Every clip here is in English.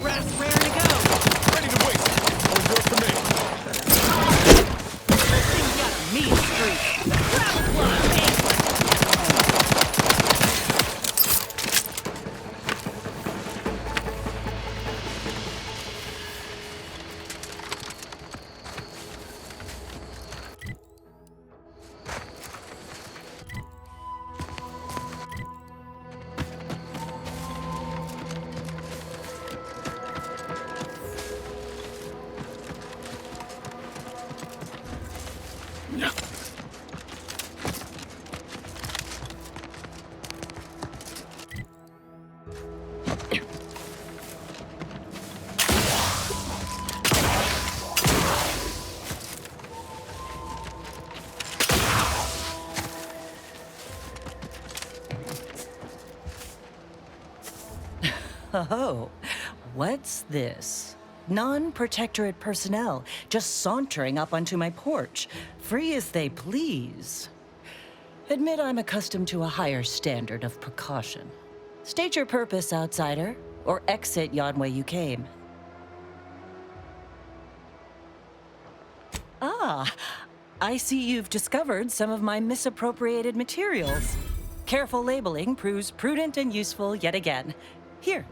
Brass rare to go. Ready to waste. All yours for me. This thing's got a mean streak. Travel plug, Oh, what's this? Non-protectorate personnel just sauntering up onto my porch, free as they please. Admit I'm accustomed to a higher standard of precaution. State your purpose, outsider, or exit yon way you came. Ah, I see you've discovered some of my misappropriated materials. Careful labeling proves prudent and useful yet again. Here,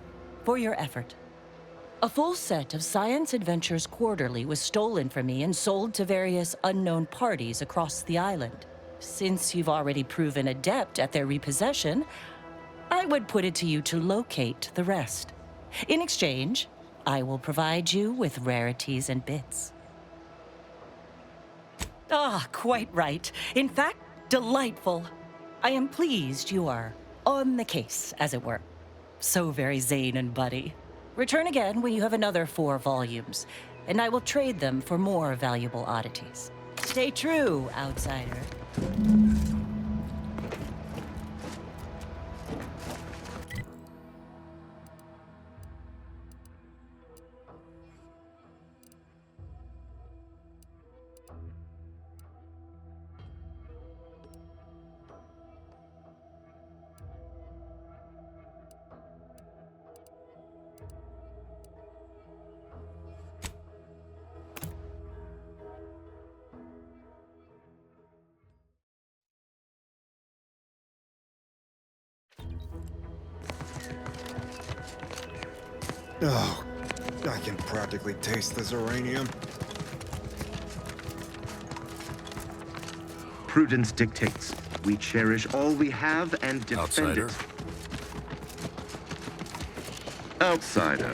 for your effort. A full set of Science Adventures Quarterly was stolen from me and sold to various unknown parties across the island. Since you've already proven adept at their repossession, I would put it to you to locate the rest. In exchange, I will provide you with rarities and bits. Ah, quite right. In fact, delightful. I am pleased you are on the case, as it were. So very Zane and Buddy. Return again when you have another 4 volumes, and I will trade them for more valuable oddities. Stay true, outsider. Oh, I can practically taste this uranium. Prudence dictates we cherish all we have and defend Outsider. it. Outsider.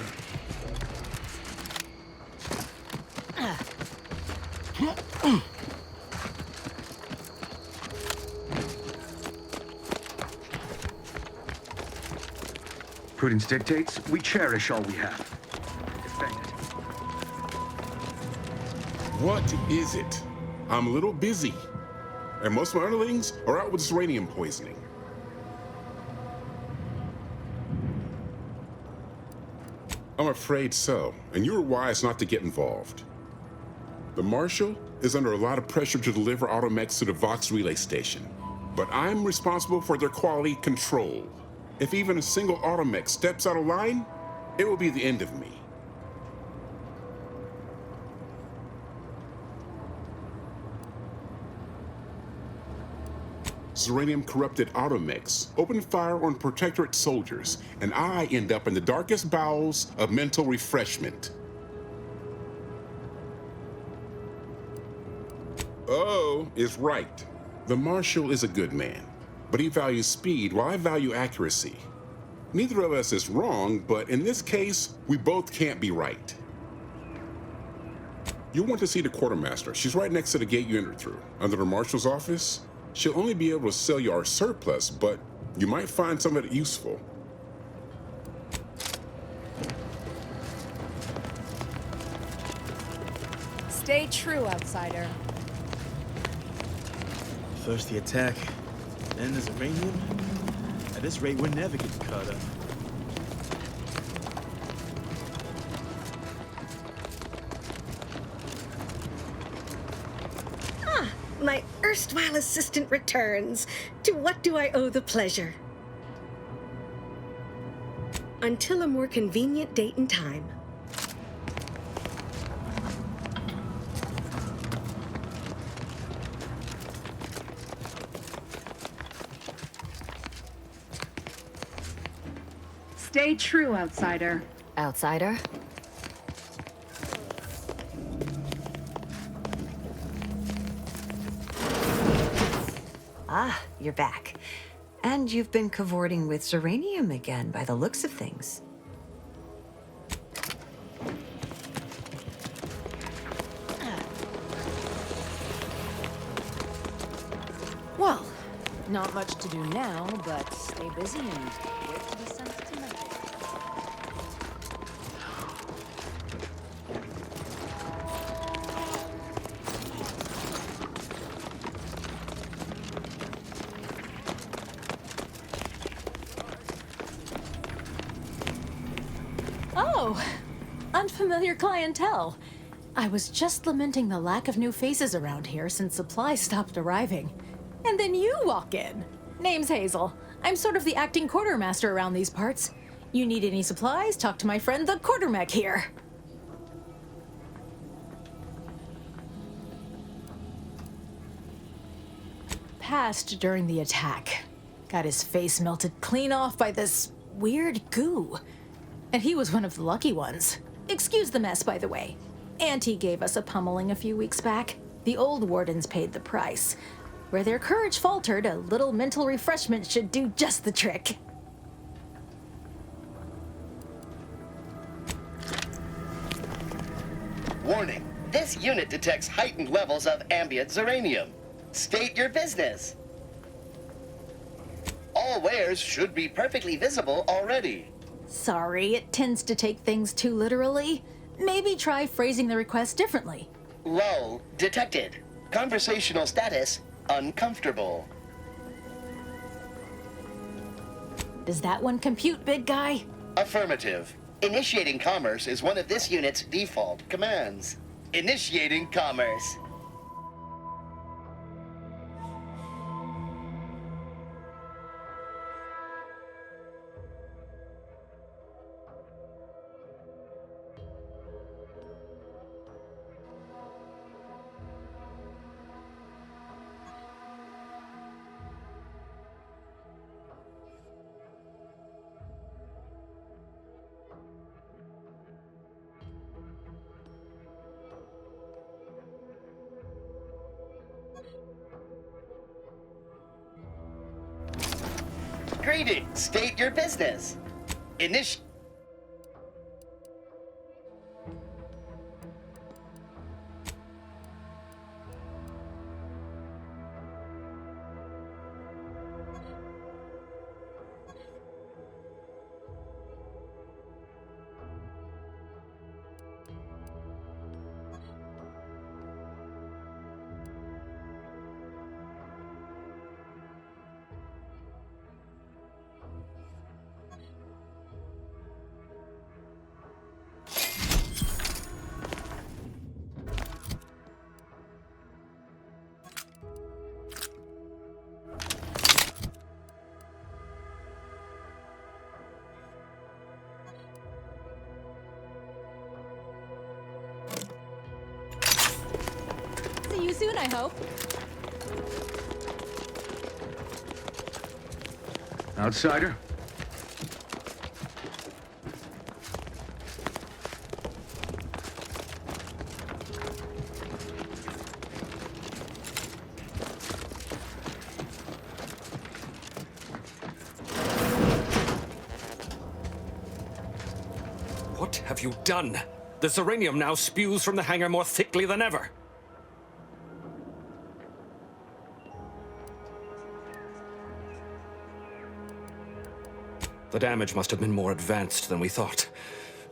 Prudence dictates we cherish all we have and defend it. What is it? I'm a little busy. And most of my underlings are out with this uranium poisoning. I'm afraid so, and you were wise not to get involved. The Marshal is under a lot of pressure to deliver automechs to the Vox relay station, but I'm responsible for their quality control. If even a single automech steps out of line, it will be the end of me. Uranium-corrupted automechs open fire on Protectorate soldiers, and I end up in the darkest bowels of mental refreshment. Oh is right. The Marshal is a good man, but he values speed while I value accuracy. Neither of us is wrong, but in this case, we both can't be right. You want to see the quartermaster. She's right next to the gate you entered through. Under the Marshal's office, she'll only be able to sell you our surplus, but you might find some of it useful. Stay true, outsider. First the attack, then there's uranium. At this rate, we're never getting caught up. My erstwhile assistant returns. To what do I owe the pleasure? Until a more convenient date and time. Stay true, outsider. Outsider? Ah, you're back. And you've been cavorting with Zeranium again, by the looks of things. Well, not much to do now, but stay busy and wait for the sense to melt. Oh, unfamiliar clientele. I was just lamenting the lack of new faces around here since supplies stopped arriving. And then you walk in. Name's Hazel. I'm sort of the acting quartermaster around these parts. You need any supplies? Talk to my friend the quartermech here. Passed during the attack. Got his face melted clean off by this weird goo. And he was one of the lucky ones. Excuse the mess, by the way. Auntie gave us a pummeling a few weeks back. The old wardens paid the price. Where their courage faltered, a little mental refreshment should do just the trick. Warning, this unit detects heightened levels of ambient zeranium. State your business. All wares should be perfectly visible already. Sorry, it tends to take things too literally. Maybe try phrasing the request differently. Lull detected. Conversational status uncomfortable. Does that one compute, big guy? Affirmative. Initiating commerce is one of this unit's default commands. Initiating commerce. Greetings. State your business. See you soon, I hope. Outsider? What have you done? The zeranium now spews from the hangar more thickly than ever. The damage must have been more advanced than we thought.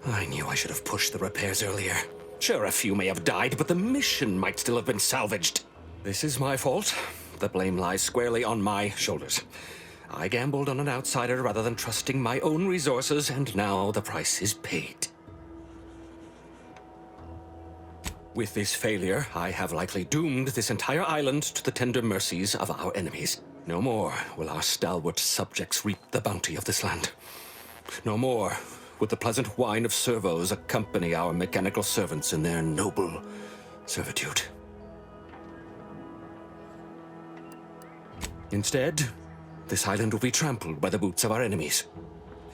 I knew I should have pushed the repairs earlier. Sure, a few may have died, but the mission might still have been salvaged. This is my fault. The blame lies squarely on my shoulders. I gambled on an outsider rather than trusting my own resources, and now the price is paid. With this failure, I have likely doomed this entire island to the tender mercies of our enemies. No more will our stalwart subjects reap the bounty of this land. No more would the pleasant whine of servos accompany our mechanical servants in their noble servitude. Instead, this island will be trampled by the boots of our enemies.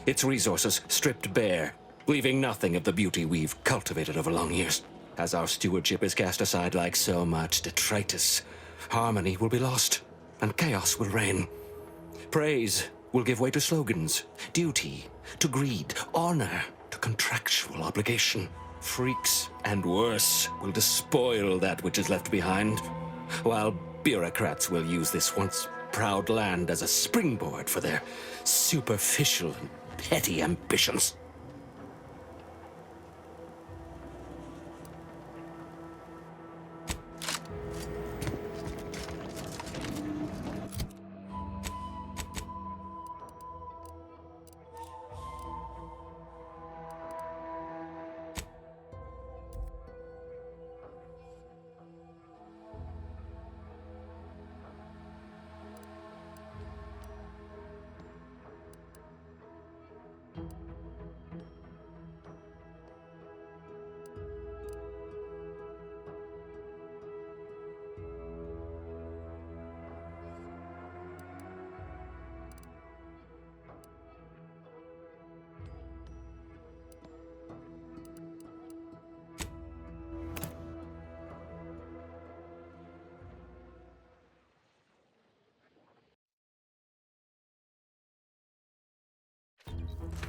Its resources stripped bare, leaving nothing of the beauty we've cultivated over long years. As our stewardship is cast aside like so much detritus, harmony will be lost, and chaos will reign. Praise will give way to slogans, duty to greed, honor to contractual obligation. Freaks and worse will despoil that which is left behind, while bureaucrats will use this once proud land as a springboard for their superficial and petty ambitions.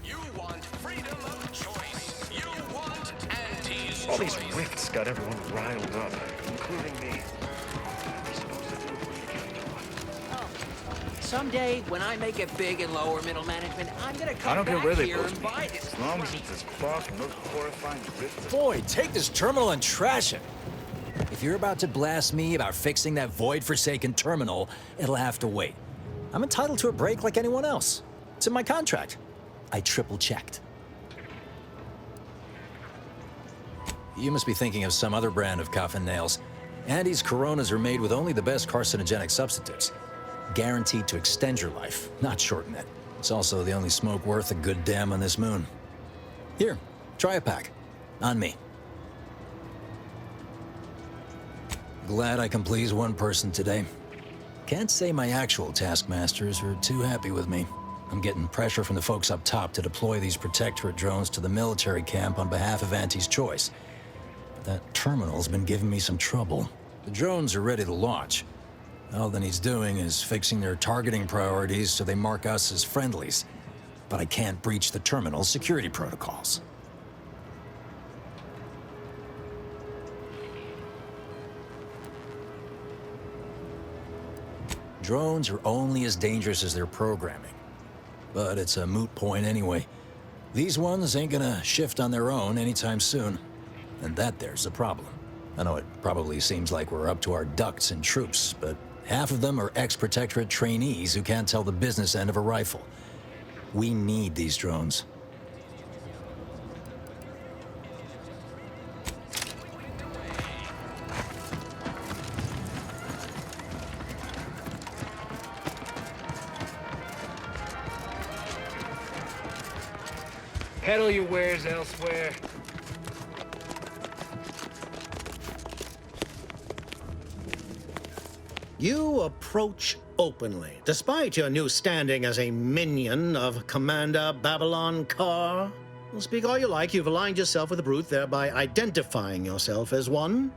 You want freedom of choice. You want anti-choice. All these rifts got everyone riled up, including me. Someday, when I make it big in lower middle management, I'm gonna I come don't care back where they here post and me, buy it. as long as it's as boss and those horrifying rifts. Boy, take this terminal and trash it. If you're about to blast me about fixing that void-forsaken terminal, it'll have to wait. I'm entitled to a break like anyone else. It's in my contract. I triple-checked. You must be thinking of some other brand of coffin nails. Andy's Coronas are made with only the best carcinogenic substitutes. Guaranteed to extend your life, not shorten it. It's also the only smoke worth a good damn on this moon. Here, try a pack. On me. Glad I can please one person today. Can't say my actual taskmasters are too happy with me. I'm getting pressure from the folks up top to deploy these Protectorate drones to the military camp on behalf of Auntie's choice. That terminal's been giving me some trouble. The drones are ready to launch. All that he's doing is fixing their targeting priorities so they mark us as friendlies. But I can't breach the terminal's security protocols. Drones are only as dangerous as their programming. But it's a moot point anyway. These ones ain't gonna shift on their own anytime soon. And that there's the problem. I know it probably seems like we're up to our ducks in troops, but half of them are ex-Protectorate trainees who can't tell the business end of a rifle. We need these drones. Peddle your wares elsewhere. You approach openly, despite your new standing as a minion of Commander Babylon Carr. Well, speak all you like, you've aligned yourself with the Brute, thereby identifying yourself as one.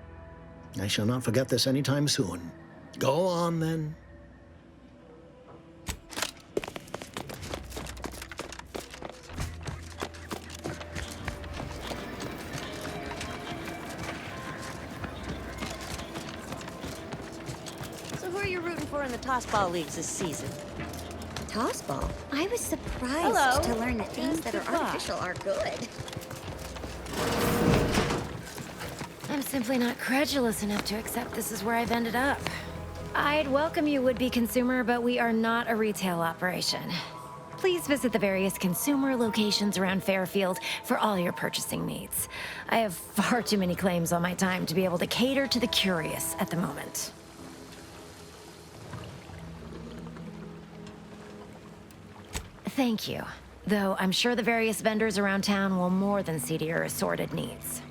I shall not forget this anytime soon. Go on, then. In the tossball leagues this season. Tossball? I was surprised Hello. to learn that things that are Goodbye. artificial are good. I'm simply not credulous enough to accept this is where I've ended up. I'd welcome you, would-be consumer, but we are not a retail operation. Please visit the various consumer locations around Fairfield for all your purchasing needs. I have far too many claims on my time to be able to cater to the curious at the moment. Thank you. Though I'm sure the various vendors around town will more than see to your assorted needs.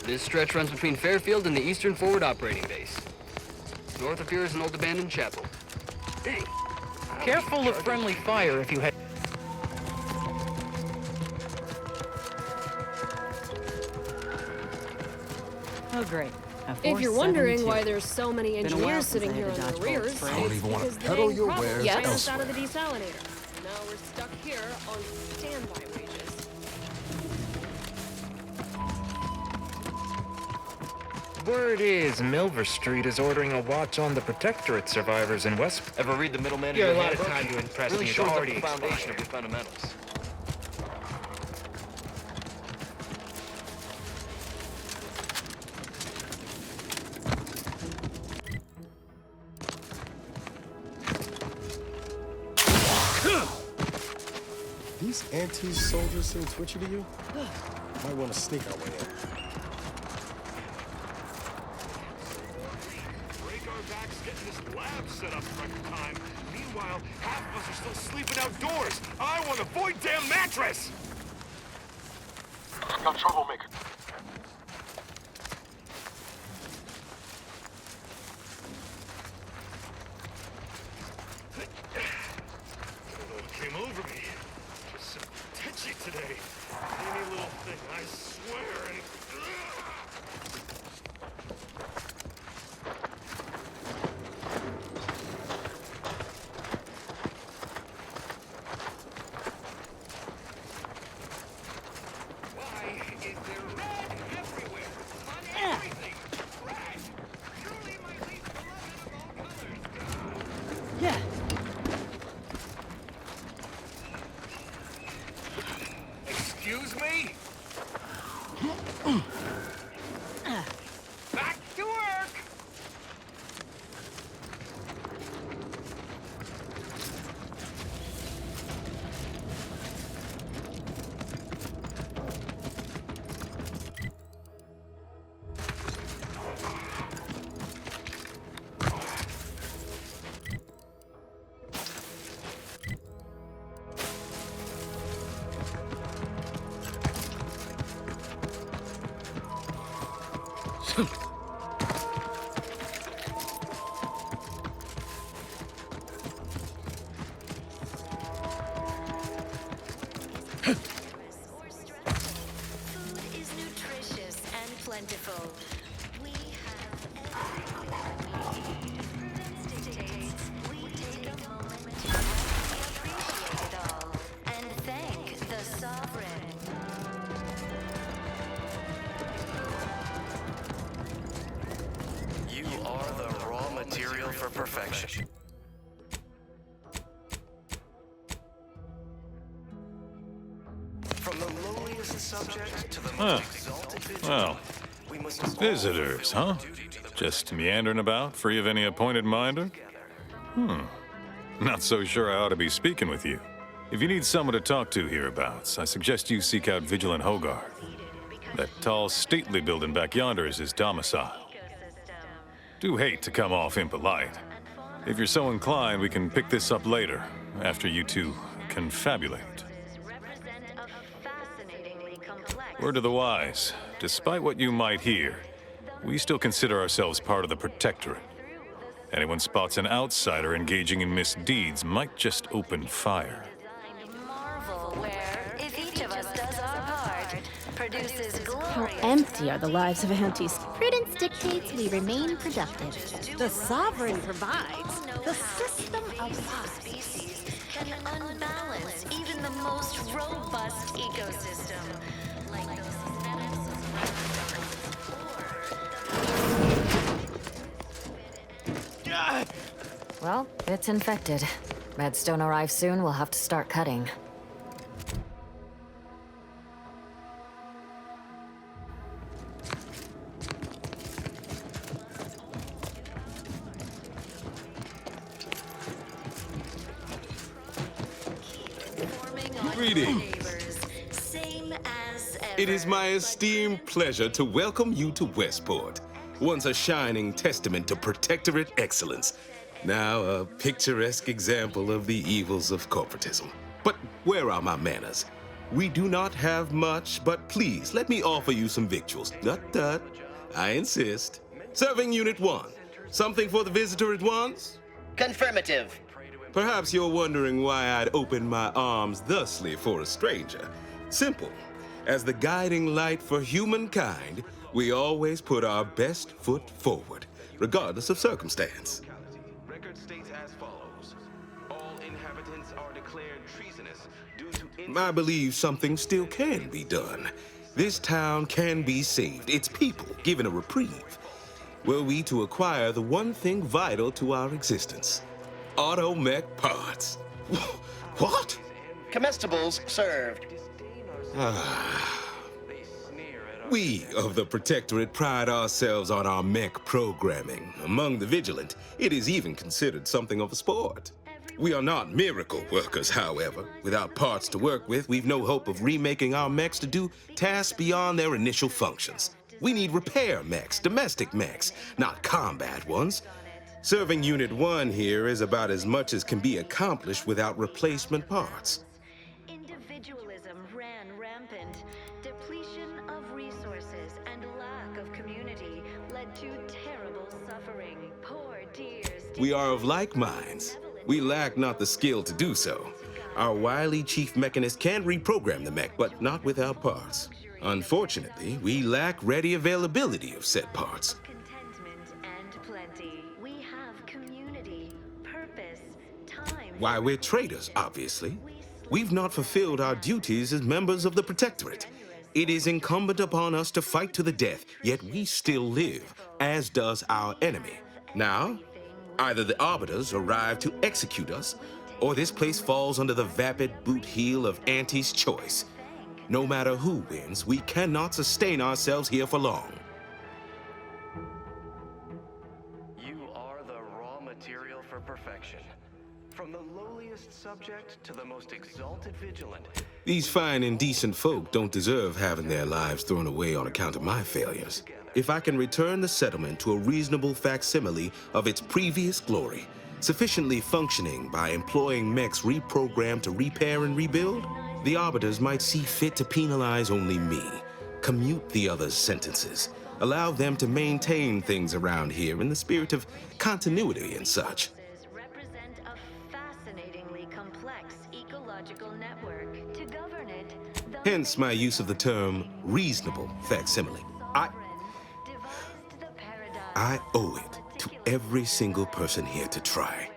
This stretch runs between Fairfield and the Eastern Forward Operating Base. North of here is an old abandoned chapel. Dang. Careful of friendly fire if you head... Oh, great. If you're wondering why there's so many engineers sitting here on their rears, I don't even want because to the peddle dang your problem wares ran us out elsewhere. of the desalinator. Now we're stuck here on standby wages. Word is Milver Street is ordering a watch on the Protectorate survivors in West... Ever read the middleman? Yeah, a lot of time to impress really me. shows up Already the foundation expired. of your fundamentals. These anti-soldiers seem twitchy to you? Might want to sneak our way in. Break our backs getting this lab set up in record time. Meanwhile, half of us are still sleeping outdoors. I want a void damn mattress! Got troublemaker. Came over me. Just so touchy today. Any little thing, I swear. And... Why is there red everywhere? On everything! Red! Truly my least beloved of all colors. Yeah. Excuse me? Back to work! Food is nutritious and plentiful. We have everything we need. We take a moment to appreciate it all and thank the sovereign. You are the raw material for perfection. From the lowliest subject to the most exalted vigilante, Well, we must visitors, huh? Just meandering about, free of any appointed minder? Not so sure I ought to be speaking with you. If you need someone to talk to hereabouts, I suggest you seek out Vigilant Hogarth. That tall, stately building back yonder is his domicile. Do hate to come off impolite. If you're so inclined, we can pick this up later, after you two confabulate. Word to the wise, despite what you might hear, we still consider ourselves part of the Protectorate. Anyone spots an outsider engaging in misdeeds might just open fire. If each of us does our part, produces How empty are the lives of Antis? Prudence dictates we remain productive. The sovereign provides. The system of species can unbalance even the most robust ecosystem. Like those Well, it's infected. Redstone arrives soon, we'll have to start cutting. Greetings. It is my esteemed pleasure to welcome you to Westport, once a shining testament to Protectorate excellence, now a picturesque example of the evils of corporatism. But where are my manners? We do not have much, but please let me offer you some victuals. Tut. I insist. Serving Unit 1. Something for the visitor at once? Confirmative. Perhaps you're wondering why I'd open my arms thusly for a stranger. Simple. As the guiding light for humankind, we always put our best foot forward, regardless of circumstance. Record states as follows. All inhabitants are declared treasonous due to... I believe something still can be done. This town can be saved, its people given a reprieve. Were we to acquire the one thing vital to our existence. Automech parts. What? Comestibles served. We of the Protectorate pride ourselves on our mech programming. Among the vigilant, it is even considered something of a sport. We are not miracle workers, however. Without parts to work with, we've no hope of remaking our mechs to do tasks beyond their initial functions. We need repair mechs, domestic mechs, not combat ones. Serving Unit 1 here is about as much as can be accomplished without replacement parts. Individualism ran rampant. Depletion of resources and lack of community led to terrible suffering. Poor dears. We are of like minds. We lack not the skill to do so. Our wily chief mechanist can reprogram the mech, but not without parts. Unfortunately, we lack ready availability of said parts. Why, we're traitors, obviously. We've not fulfilled our duties as members of the Protectorate. It is incumbent upon us to fight to the death, yet we still live, as does our enemy. Now, either the Arbiters arrive to execute us, or this place falls under the vapid boot heel of Anti's choice. No matter who wins, we cannot sustain ourselves here for long. You are the raw material for perfection. From the lowliest subject to the most exalted vigilant. These fine and decent folk don't deserve having their lives thrown away on account of my failures. If I can return the settlement to a reasonable facsimile of its previous glory, sufficiently functioning by employing mechs reprogrammed to repair and rebuild, the Arbiters might see fit to penalize only me, commute the others' sentences, allow them to maintain things around here in the spirit of continuity and such. Hence my use of the term reasonable facsimile. I owe it to every single person here to try.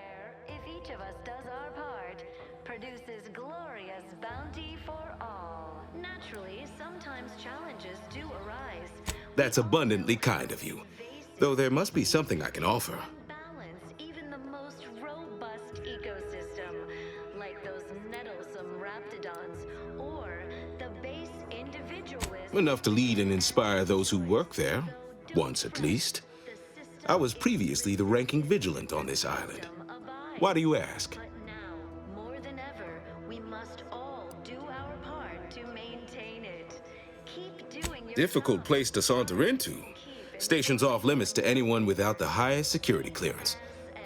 If each of us does our part, produces glorious bounty for all. Naturally, sometimes challenges do arise. That's abundantly kind of you, though there must be something I can offer. Even the most robust ecosystem, like those nettlesome raptidons, or the base individualist. Enough to lead and inspire those who work there, once at least. I was previously the ranking vigilant on this island. Why do you ask? must all do our part to maintain it. Keep doing your Difficult place to saunter into. Station's off limits to anyone without the highest security clearance.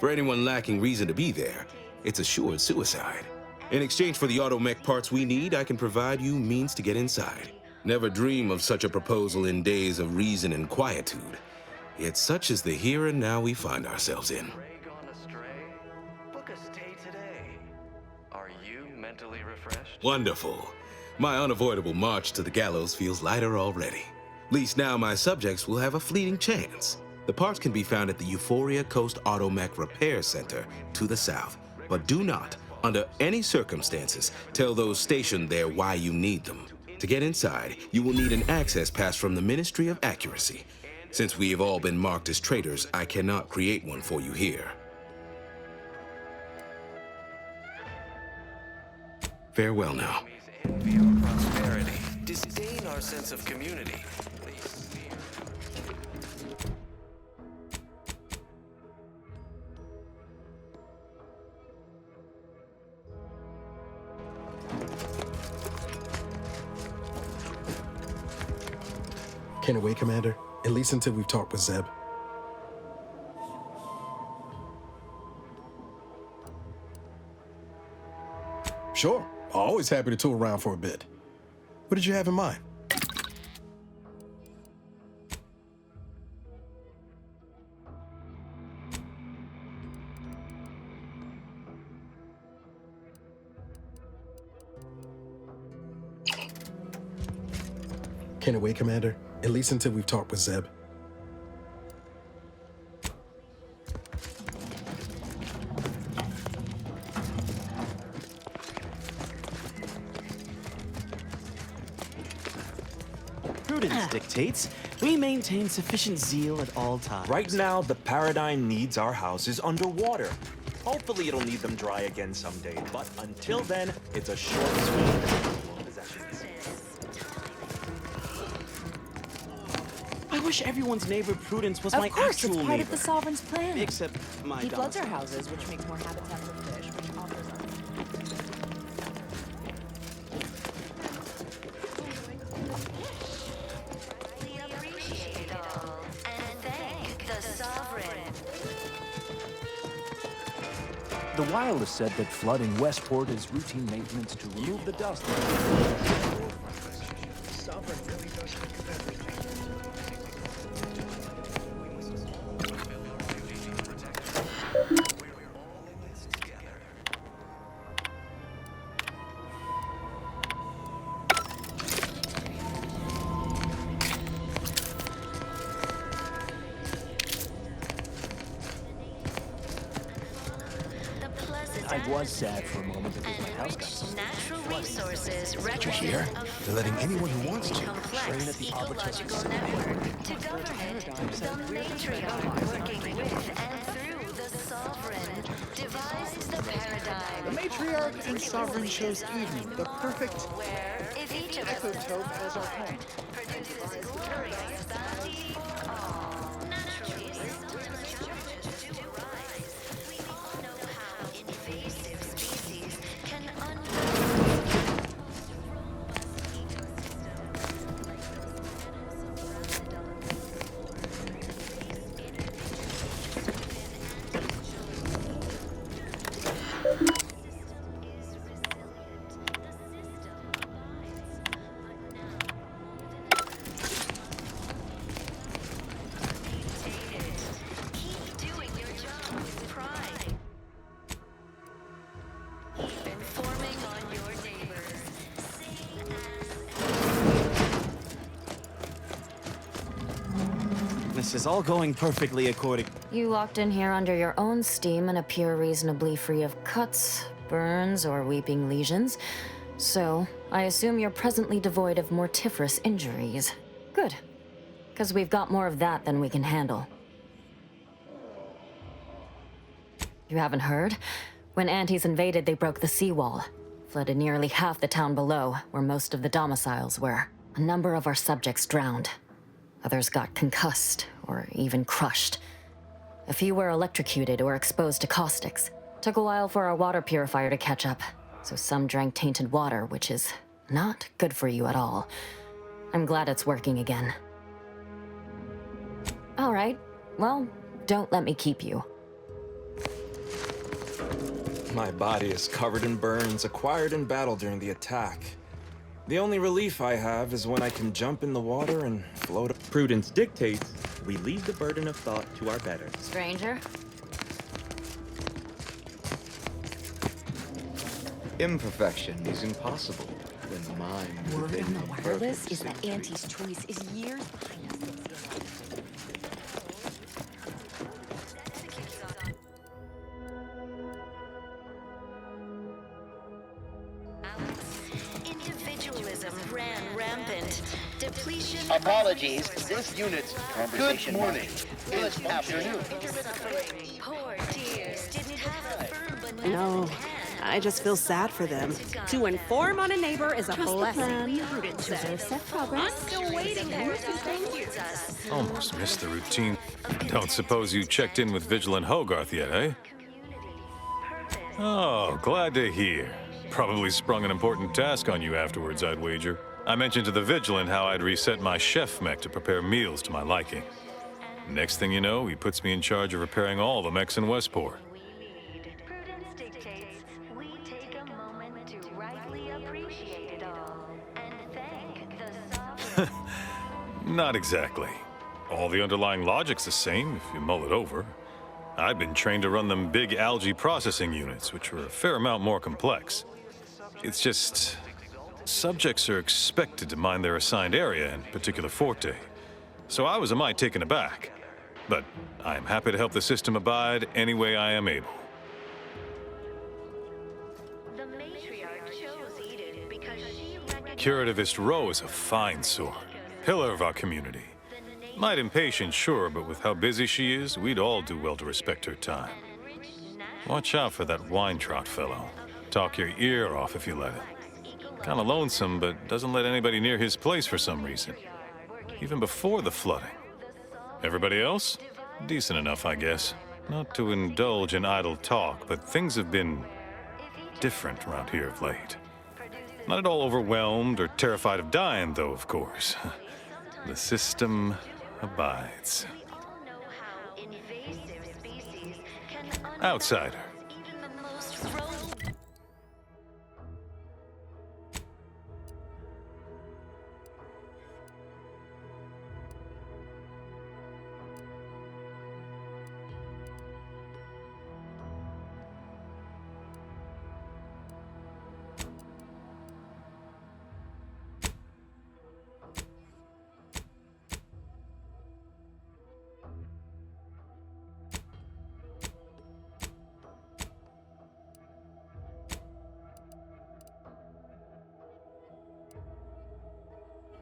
For anyone lacking reason to be there, it's assured suicide. In exchange for the automech parts we need, I can provide you means to get inside. Never dream of such a proposal in days of reason and quietude. Yet such is the here and now we find ourselves in. Gone astray? Book a stay today. Are you mentally refreshed? Wonderful. My unavoidable march to the gallows feels lighter already. At least now my subjects will have a fleeting chance. The parts can be found at the Euphoria Coast Automech Repair Center to the south. But do not, under any circumstances, tell those stationed there why you need them. To get inside, you will need an access pass from the Ministry of Accuracy. Since we have all been marked as traitors, I cannot create one for you here. Farewell now. Envy our prosperity, disdain our sense of community. Can't wait, Commander. At least until we've talked with Zeb. Sure. Always happy to tool around for a bit. What did you have in mind? Can't wait, Commander. At least until we've talked with Zeb. Prudence dictates we maintain sufficient zeal at all times. Right now, the Paradigm needs our houses underwater. Hopefully it'll need them dry again someday, but until then, it's a short swing. Possessions. I wish everyone's neighbor Prudence was Of my course, actual it's part neighbor. of the Sovereign's plan. Except my He floods our domicile. houses, which makes more habitat for fish, which offers our... The Wireless said that flooding Westport is routine maintenance to remove the dust. I was sad for a moment because my house got so natural resources Did you hear? They're letting anyone who wants to complex ecological network to govern it. The matriarch working with and through the sovereign devised the paradigm. The matriarch and sovereign chose Eden, the perfect Where if each of us ecotope as our home. produces glorious bounty, all naturally sometimes challenges do arise. We all know how invasive species can This is all going perfectly according. You walked in here under your own steam and appear reasonably free of cuts, burns, or weeping lesions. So, I assume you're presently devoid of mortiferous injuries. Good. Because we've got more of that than we can handle. You haven't heard? When Antes invaded, they broke the seawall. Flooded nearly half the town below, where most of the domiciles were. A number of our subjects drowned. Others got concussed, or even crushed. A few were electrocuted or exposed to caustics. Took a while for our water purifier to catch up. So some drank tainted water, which is not good for you at all. I'm glad it's working again. All right. Well, don't let me keep you. My body is covered in burns acquired in battle during the attack. The only relief I have is when I can jump in the water and float. Prudence dictates we leave the burden of thought to our betters. Stranger? Imperfection is impossible when the mind Word within in the the wireless perfect is that dictates. Auntie's choice is years behind us. Individualism ran rampant. Depletion. Apologies, this unit's conversation. Good morning. Good afternoon. Poor dears didn't have a firm but No, I just feel sad for them. To inform on a neighbor is a Trust the blessing. plan. Prudence Preserve says. set progress. I'm still waiting for us. Almost missed the routine. Don't suppose you checked in with Vigilant Hogarth yet, eh? Oh, glad to hear. Probably sprung an important task on you afterwards, I'd wager. I mentioned to the Vigilant how I'd reset my chef mech to prepare meals to my liking. Next thing you know, he puts me in charge of repairing all the mechs in Westport. Prudence dictates we take a moment to rightly appreciate it all and thank the sovereign. Not exactly. All the underlying logic's the same if you mull it over. I've been trained to run them big algae processing units, which are a fair amount more complex. It's just, subjects are expected to mind their assigned area and particular forte. So I was a mite taken aback. But I am happy to help the system abide any way I am able. The matriarch chose Eden because she Curativist Row is a fine sort, pillar of our community. Might impatient, sure, but with how busy she is, we'd all do well to respect her time. Watch out for that Weintraut fellow. Talk your ear off if you let him. Kinda lonesome, but doesn't let anybody near his place for some reason. Even before the flooding. Everybody else? Decent enough, I guess. Not to indulge in idle talk, but things have been different around here of late. Not at all overwhelmed or terrified of dying, though, of course. The system abides. Outsider.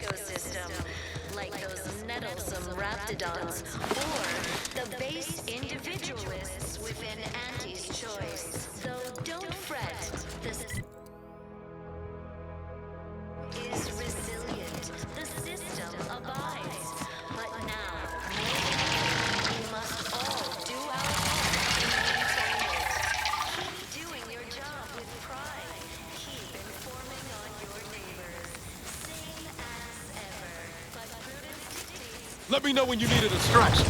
ecosystem, like those nettlesome raptidons, or the base individualists within Auntie's choice. Though don't fret, this is resilient. The system abides. But now, we must all do our part to maintain it. Keep doing your job with pride. Keep informing on your neighbors. Same as ever. But prudence dictates. Let me know when you need a distraction.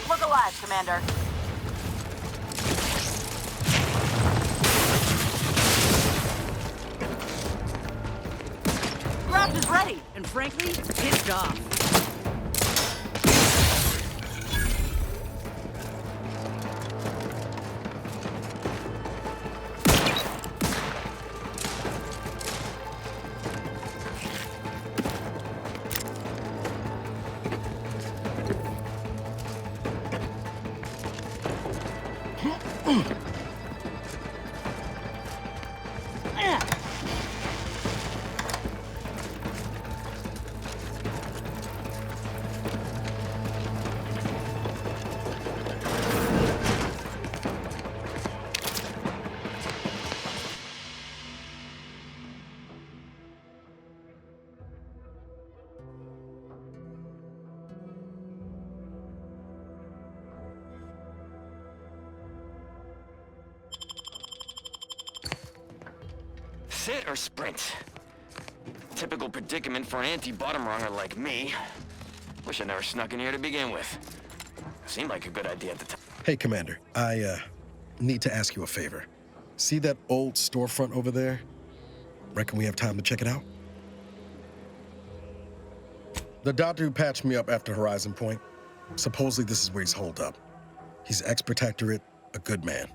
Look alive, Commander. Graft is ready, and frankly, pissed off. Sit or sprint? Typical predicament for an anti-bottom runger like me. Wish I never snuck in here to begin with. Seemed like a good idea at the time. Hey, Commander. I, need to ask you a favor. See that old storefront over there? Reckon we have time to check it out? The doctor who patched me up after Horizon Point, supposedly this is where he's holed up. He's ex-protectorate, a good man.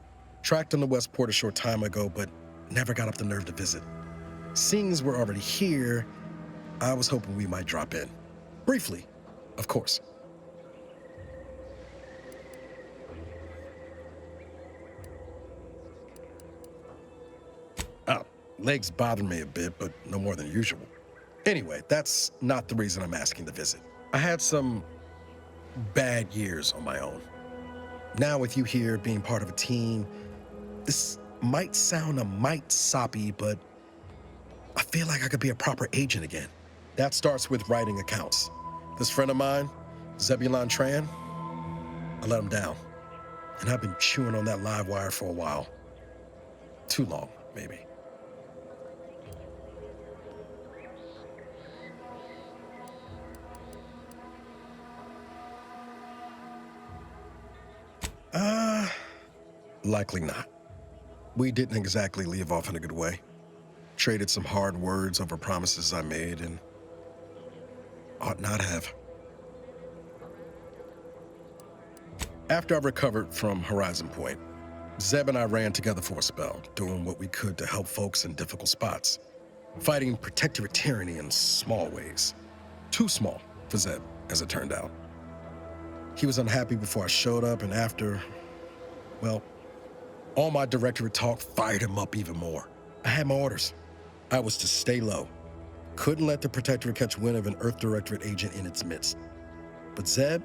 Tracked on the Westport a short time ago, but never got up the nerve to visit. Seeing as we're already here, I was hoping we might drop in. Briefly, of course. Legs bother me a bit, but no more than usual. Anyway, that's not the reason I'm asking to visit. I had some bad years on my own. Now with you here being part of a team, this might sound a mite soppy, but I feel like I could be a proper agent again. That starts with writing accounts. This friend of mine, Zebulon Tran, I let him down. And I've been chewing on that live wire for a while. Too long, maybe. Likely not. We didn't exactly leave off in a good way. Traded some hard words over promises I made and ought not have. After I recovered from Horizon Point, Zeb and I ran together for a spell, doing what we could to help folks in difficult spots, fighting protectorate tyranny in small ways. Too small for Zeb, as it turned out. He was unhappy before I showed up, and after, well, all my directorate talk fired him up even more. I had my orders. I was to stay low. Couldn't let the Protectorate catch wind of an Earth Directorate agent in its midst. But Zeb,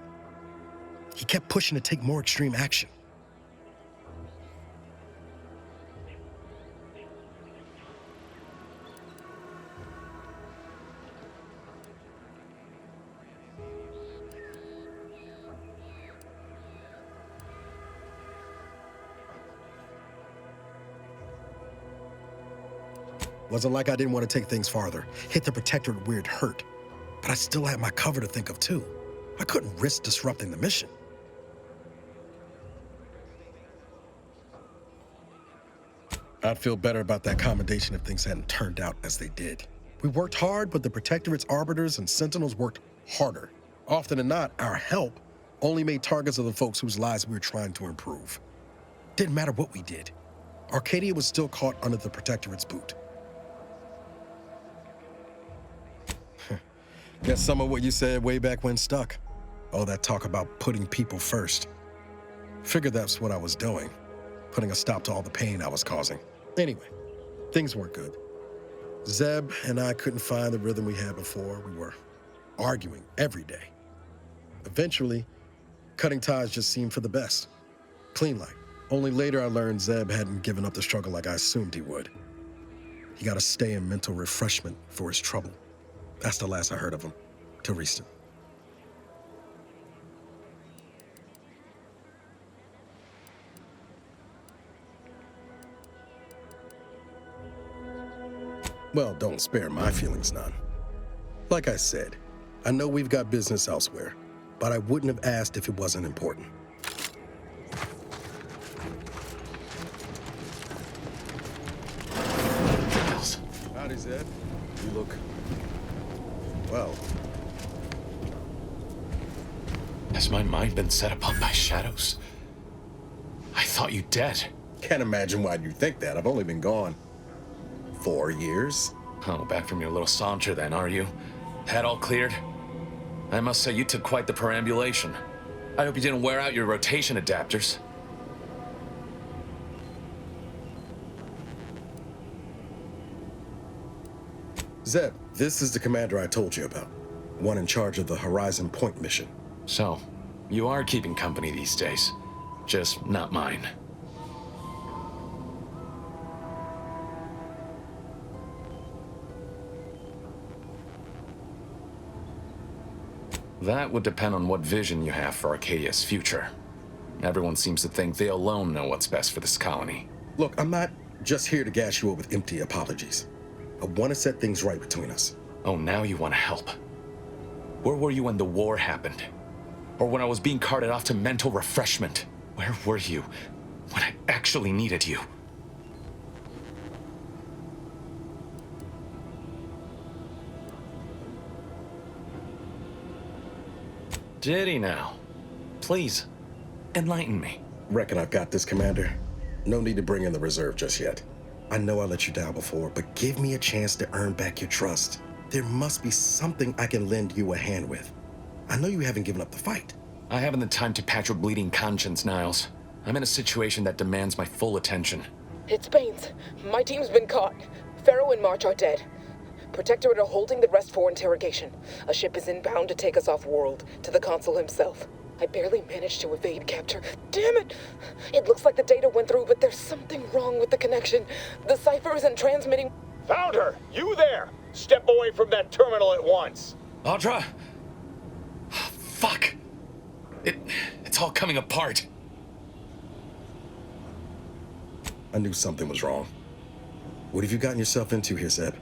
he kept pushing to take more extreme action. Wasn't like I didn't want to take things farther, hit the Protectorate where it hurt. But I still had my cover to think of too. I couldn't risk disrupting the mission. I'd feel better about that commendation if things hadn't turned out as they did. We worked hard, but the Protectorate's arbiters and sentinels worked harder. Often than not, our help only made targets of the folks whose lives we were trying to improve. Didn't matter what we did. Arcadia was still caught under the Protectorate's boot. Guess some of what you said way back when stuck. All that talk about putting people first. Figured that's what I was doing, putting a stop to all the pain I was causing. Anyway, things weren't good. Zeb and I couldn't find the rhythm we had before. We were arguing every day. Eventually, cutting ties just seemed for the best. Clean like. Only later I learned Zeb hadn't given up the struggle like I assumed he would. He got to stay in mental refreshment for his trouble. That's the last I heard of him, till recent. Well, don't spare my feelings none. Like I said, I know we've got business elsewhere, but I wouldn't have asked if it wasn't important. Howdy, Zeb. You look... well. Has my mind been set upon by shadows? I thought you dead. Can't imagine why you think that. I've only been gone 4 years. Oh, back from your little saunter then, are you? Head all cleared? I must say you took quite the perambulation. I hope you didn't wear out your rotation adapters. Zeb, this is the commander I told you about. One in charge of the Horizon Point mission. So, you are keeping company these days. Just not mine. That would depend on what vision you have for Arcadia's future. Everyone seems to think they alone know what's best for this colony. Look, I'm not just here to gas you up with empty apologies. I want to set things right between us. Oh, now you want to help. Where were you when the war happened? Or when I was being carted off to mental refreshment? Where were you when I actually needed you? Did he now? Please, enlighten me. Reckon I've got this, Commander. No need to bring in the reserve just yet. I know I let you down before, but give me a chance to earn back your trust. There must be something I can lend you a hand with. I know you haven't given up the fight. I haven't the time to patch your bleeding conscience, Niles. I'm in a situation that demands my full attention. It's Baines. My team's been caught. Pharaoh and March are dead. Protectorate are holding the rest for interrogation. A ship is inbound to take us off-world, to the consul himself. I barely managed to evade capture. Damn it! It looks like the data went through, but there's something wrong with the connection. The cipher isn't transmitting. Found her! You there! Step away from that terminal at once! Audra! Fuck! It's all coming apart. I knew something was wrong. What have you gotten yourself into here, Zeb?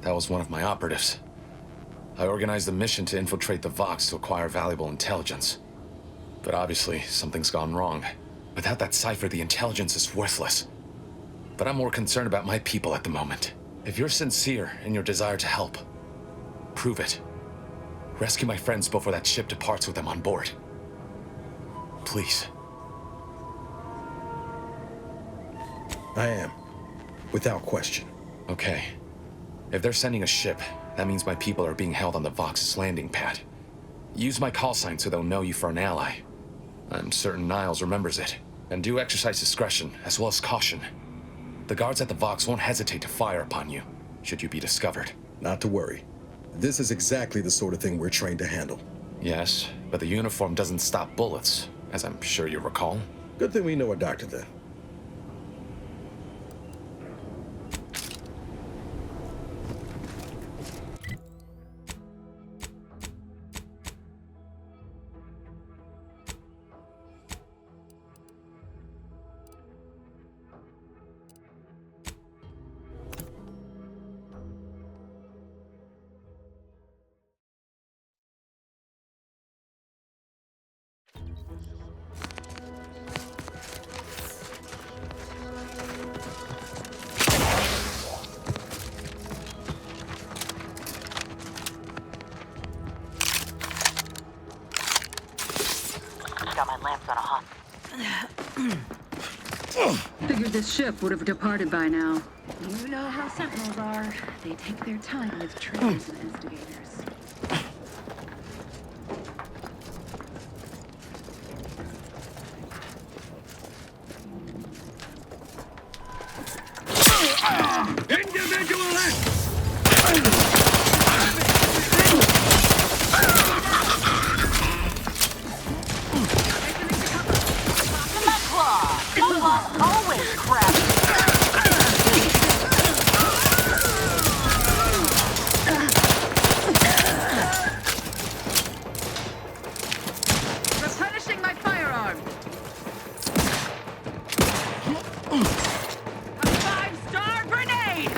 That was one of my operatives. I organized a mission to infiltrate the Vox to acquire valuable intelligence. But obviously, something's gone wrong. Without that cipher, the intelligence is worthless. But I'm more concerned about my people at the moment. If you're sincere in your desire to help, prove it. Rescue my friends before that ship departs with them on board. Please. I am. Without question. Okay. If they're sending a ship, that means my people are being held on the Vox's landing pad. Use my call sign so they'll know you for an ally. I'm certain Niles remembers it. And do exercise discretion, as well as caution. The guards at the Vox won't hesitate to fire upon you, should you be discovered. Not to worry. This is exactly the sort of thing we're trained to handle. Yes, but the uniform doesn't stop bullets, as I'm sure you recall. Good thing we know a doctor then. Got my lamps on a hot. Figured this ship would have departed by now. You know how Sentinels are. They take their time with traitors and instigators. Always crap. Replenishing my firearm. A 5-star grenade.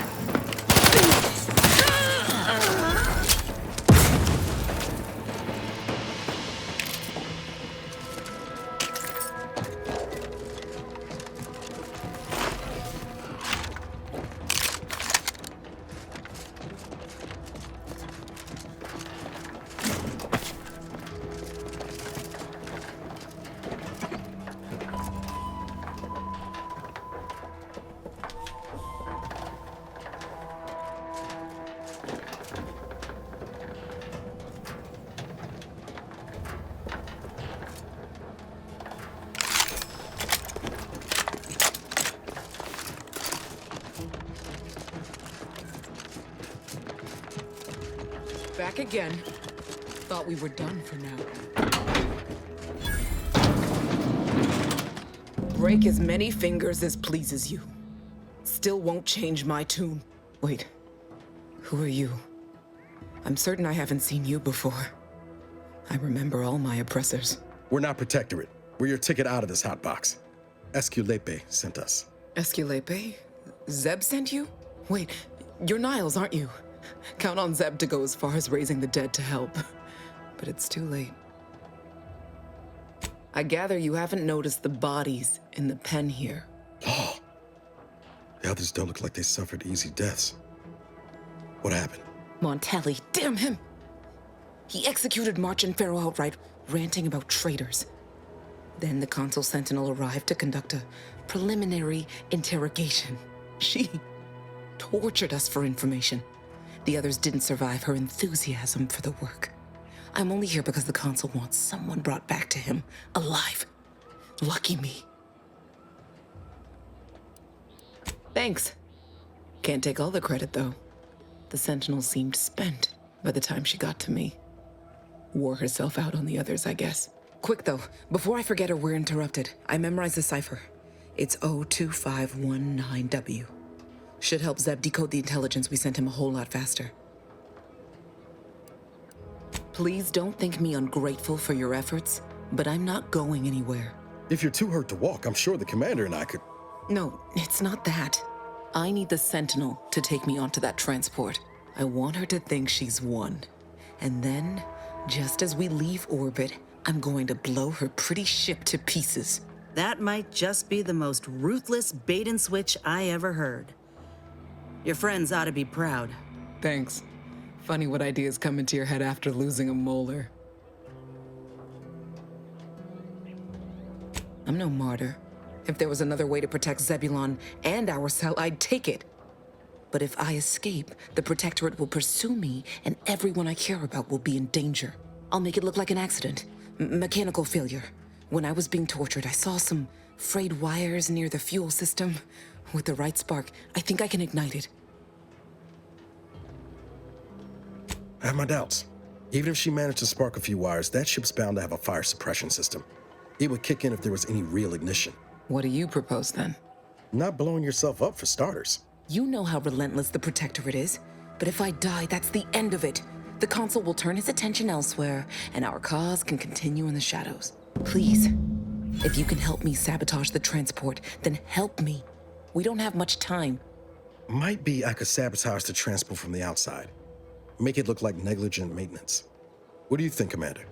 Back again. Thought we were done for now. Break as many fingers as pleases you. Still won't change my tune. Wait, who are you? I'm certain I haven't seen you before. I remember all my oppressors. We're not Protectorate. We're your ticket out of this hotbox. Esculepe sent us. Esculepe? Zeb sent you? Wait, you're Niles, aren't you? Count on Zeb to go as far as raising the dead to help. But it's too late. I gather you haven't noticed the bodies in the pen here. Oh. The others don't look like they suffered easy deaths. What happened? Montelli, damn him! He executed March and Pharaoh outright, ranting about traitors. Then the Consul Sentinel arrived to conduct a preliminary interrogation. She tortured us for information. The others didn't survive her enthusiasm for the work. I'm only here because the Consul wants someone brought back to him, alive. Lucky me. Thanks. Can't take all the credit, though. The Sentinel seemed spent by the time she got to me. Wore herself out on the others, I guess. Quick, though, before I forget or we're interrupted, I memorized the cipher. It's 02519W. Should help Zeb decode the intelligence we sent him a whole lot faster. Please don't think me ungrateful for your efforts, but I'm not going anywhere. If you're too hurt to walk, I'm sure the commander and I could... No, it's not that. I need the Sentinel to take me onto that transport. I want her to think she's won. And then, just as we leave orbit, I'm going to blow her pretty ship to pieces. That might just be the most ruthless bait and switch I ever heard. Your friends ought to be proud. Thanks. Funny what ideas come into your head after losing a molar. I'm no martyr. If there was another way to protect Zebulon and our cell, I'd take it. But if I escape, the Protectorate will pursue me, and everyone I care about will be in danger. I'll make it look like an accident. Mechanical failure. When I was being tortured, I saw some frayed wires near the fuel system. With the right spark, I think I can ignite it. I have my doubts. Even if she managed to spark a few wires, that ship's bound to have a fire suppression system. It would kick in if there was any real ignition. What do you propose, then? Not blowing yourself up, for starters. You know how relentless the Protectorate is. But if I die, that's the end of it. The Consul will turn his attention elsewhere, and our cause can continue in the shadows. Please, if you can help me sabotage the transport, then help me. We don't have much time. Might be I could sabotage the transport from the outside. Make it look like negligent maintenance. What do you think, Commander?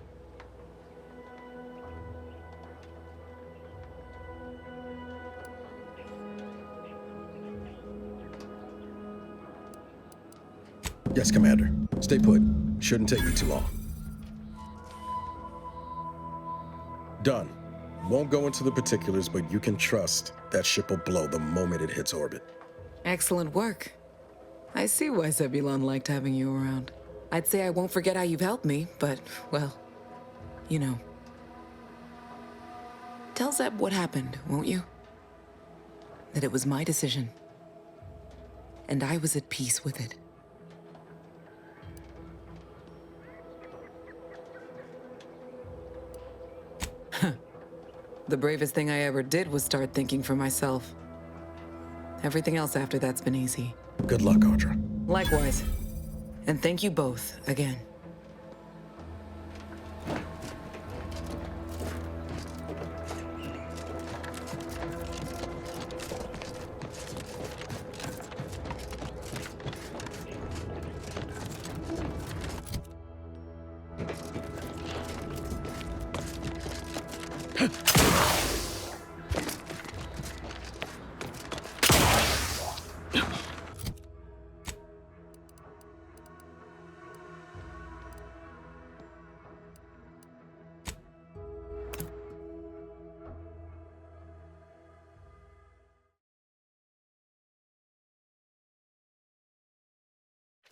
Yes, Commander. Stay put. Shouldn't take me too long. Done. Won't go into the particulars, but you can trust that ship will blow the moment it hits orbit. Excellent work. I see why Zebulon liked having you around. I'd say I won't forget how you've helped me, but, well, you know. Tell Zeb what happened, won't you? That it was my decision. And I was at peace with it. The bravest thing I ever did was start thinking for myself. Everything else after that's been easy. Good luck, Audra. Likewise. And thank you both again.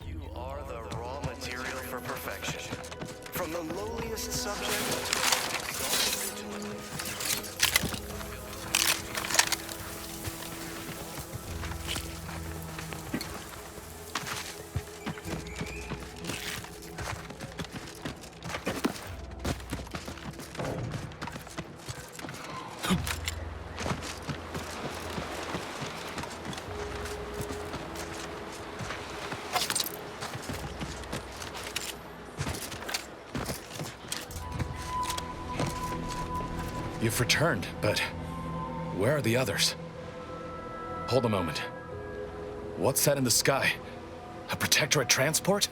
You are the raw material for perfection. From the lowliest subject to have returned, but where are the others? Hold a moment. What's that in the sky? A Protectorate transport?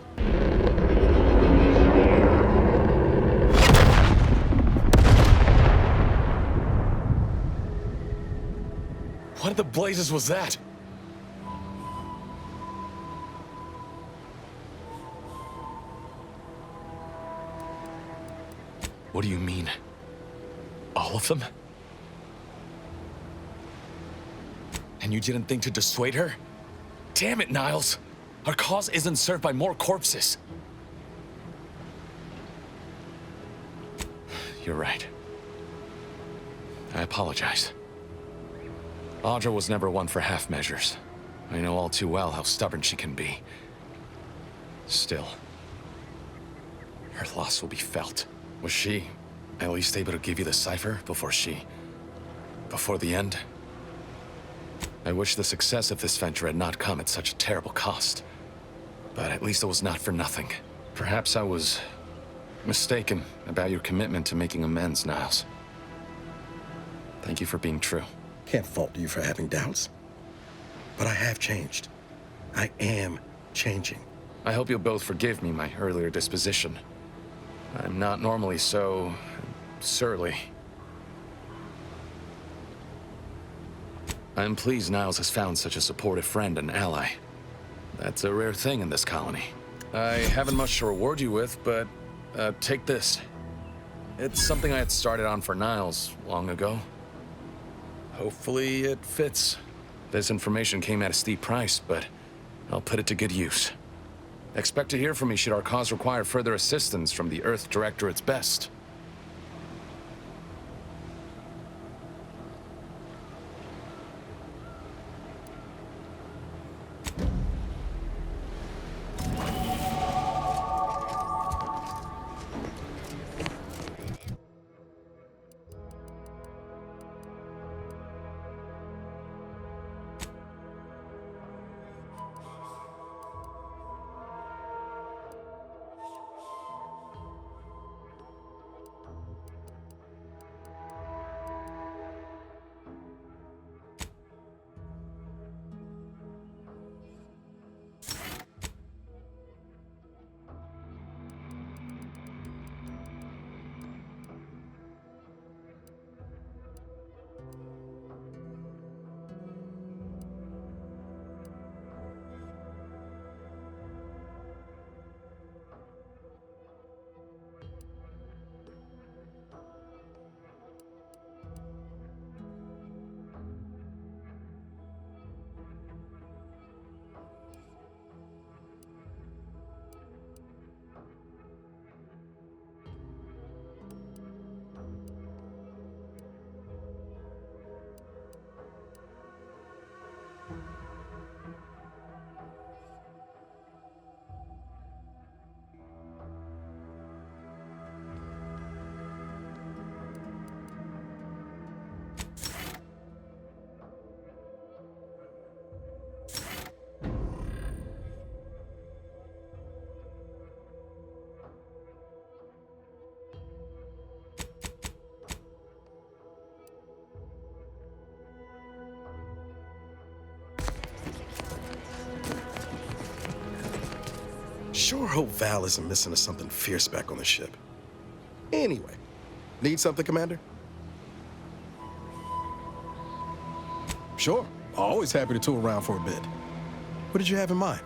What in the blazes was that? What do you mean? All of them? And you didn't think to dissuade her? Damn it, Niles! Our cause isn't served by more corpses. You're right. I apologize. Audra was never one for half measures. I know all too well how stubborn she can be. Still, her loss will be felt. Was she at least able to give you the cipher before the end? I wish the success of this venture had not come at such a terrible cost. But at least it was not for nothing. Perhaps I was mistaken about your commitment to making amends, Niles. Thank you for being true. Can't fault you for having doubts. But I have changed. I am changing. I hope you'll both forgive me my earlier disposition. I'm not normally so surly. I'm pleased Niles has found such a supportive friend and ally. That's a rare thing in this colony. I haven't much to reward you with, but take this. It's something I had started on for Niles long ago. Hopefully it fits. This information came at a steep price, but I'll put it to good use. Expect to hear from me should our cause require further assistance from the Earth Directorate's best. Sure hope Val isn't missing to something fierce back on the ship. Anyway, need something, Commander? Sure, always happy to tool around for a bit. What did you have in mind?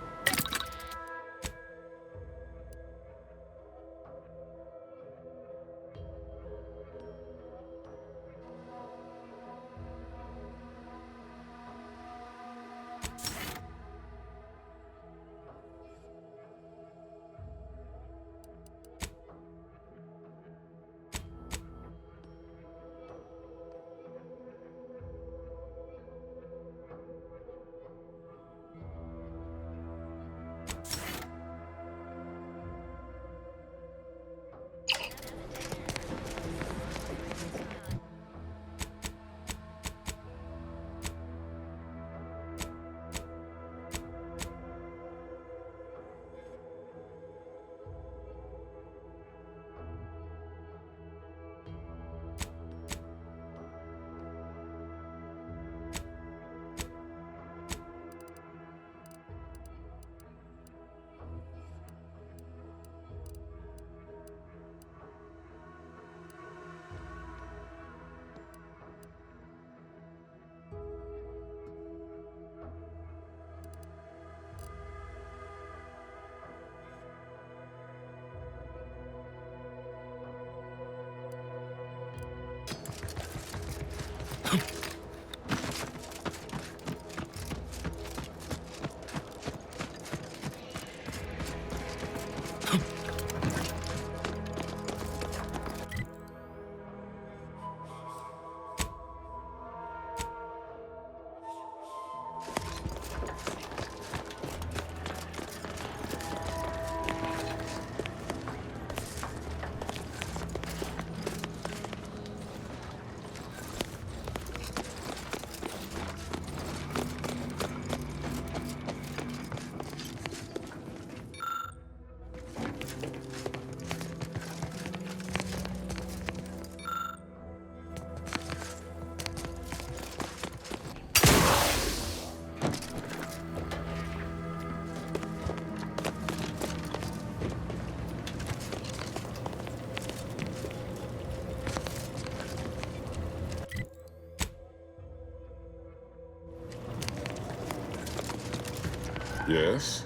Yes?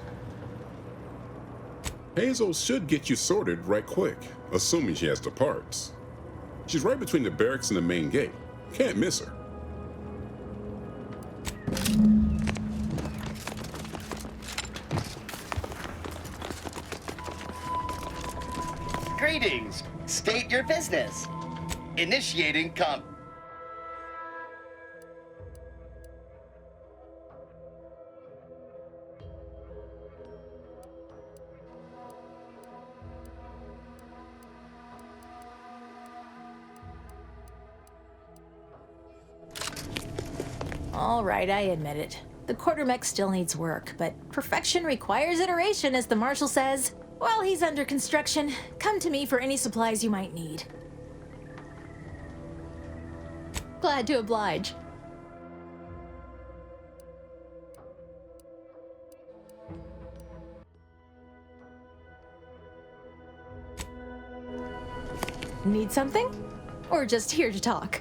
Hazel should get you sorted right quick, assuming she has the parts. She's right between the barracks and the main gate. Can't miss her. Greetings. State your business. Initiating com... All right, I admit it. The quartermech still needs work, but perfection requires iteration, as the Marshal says. While he's under construction, come to me for any supplies you might need. Glad to oblige. Need something? Or just here to talk?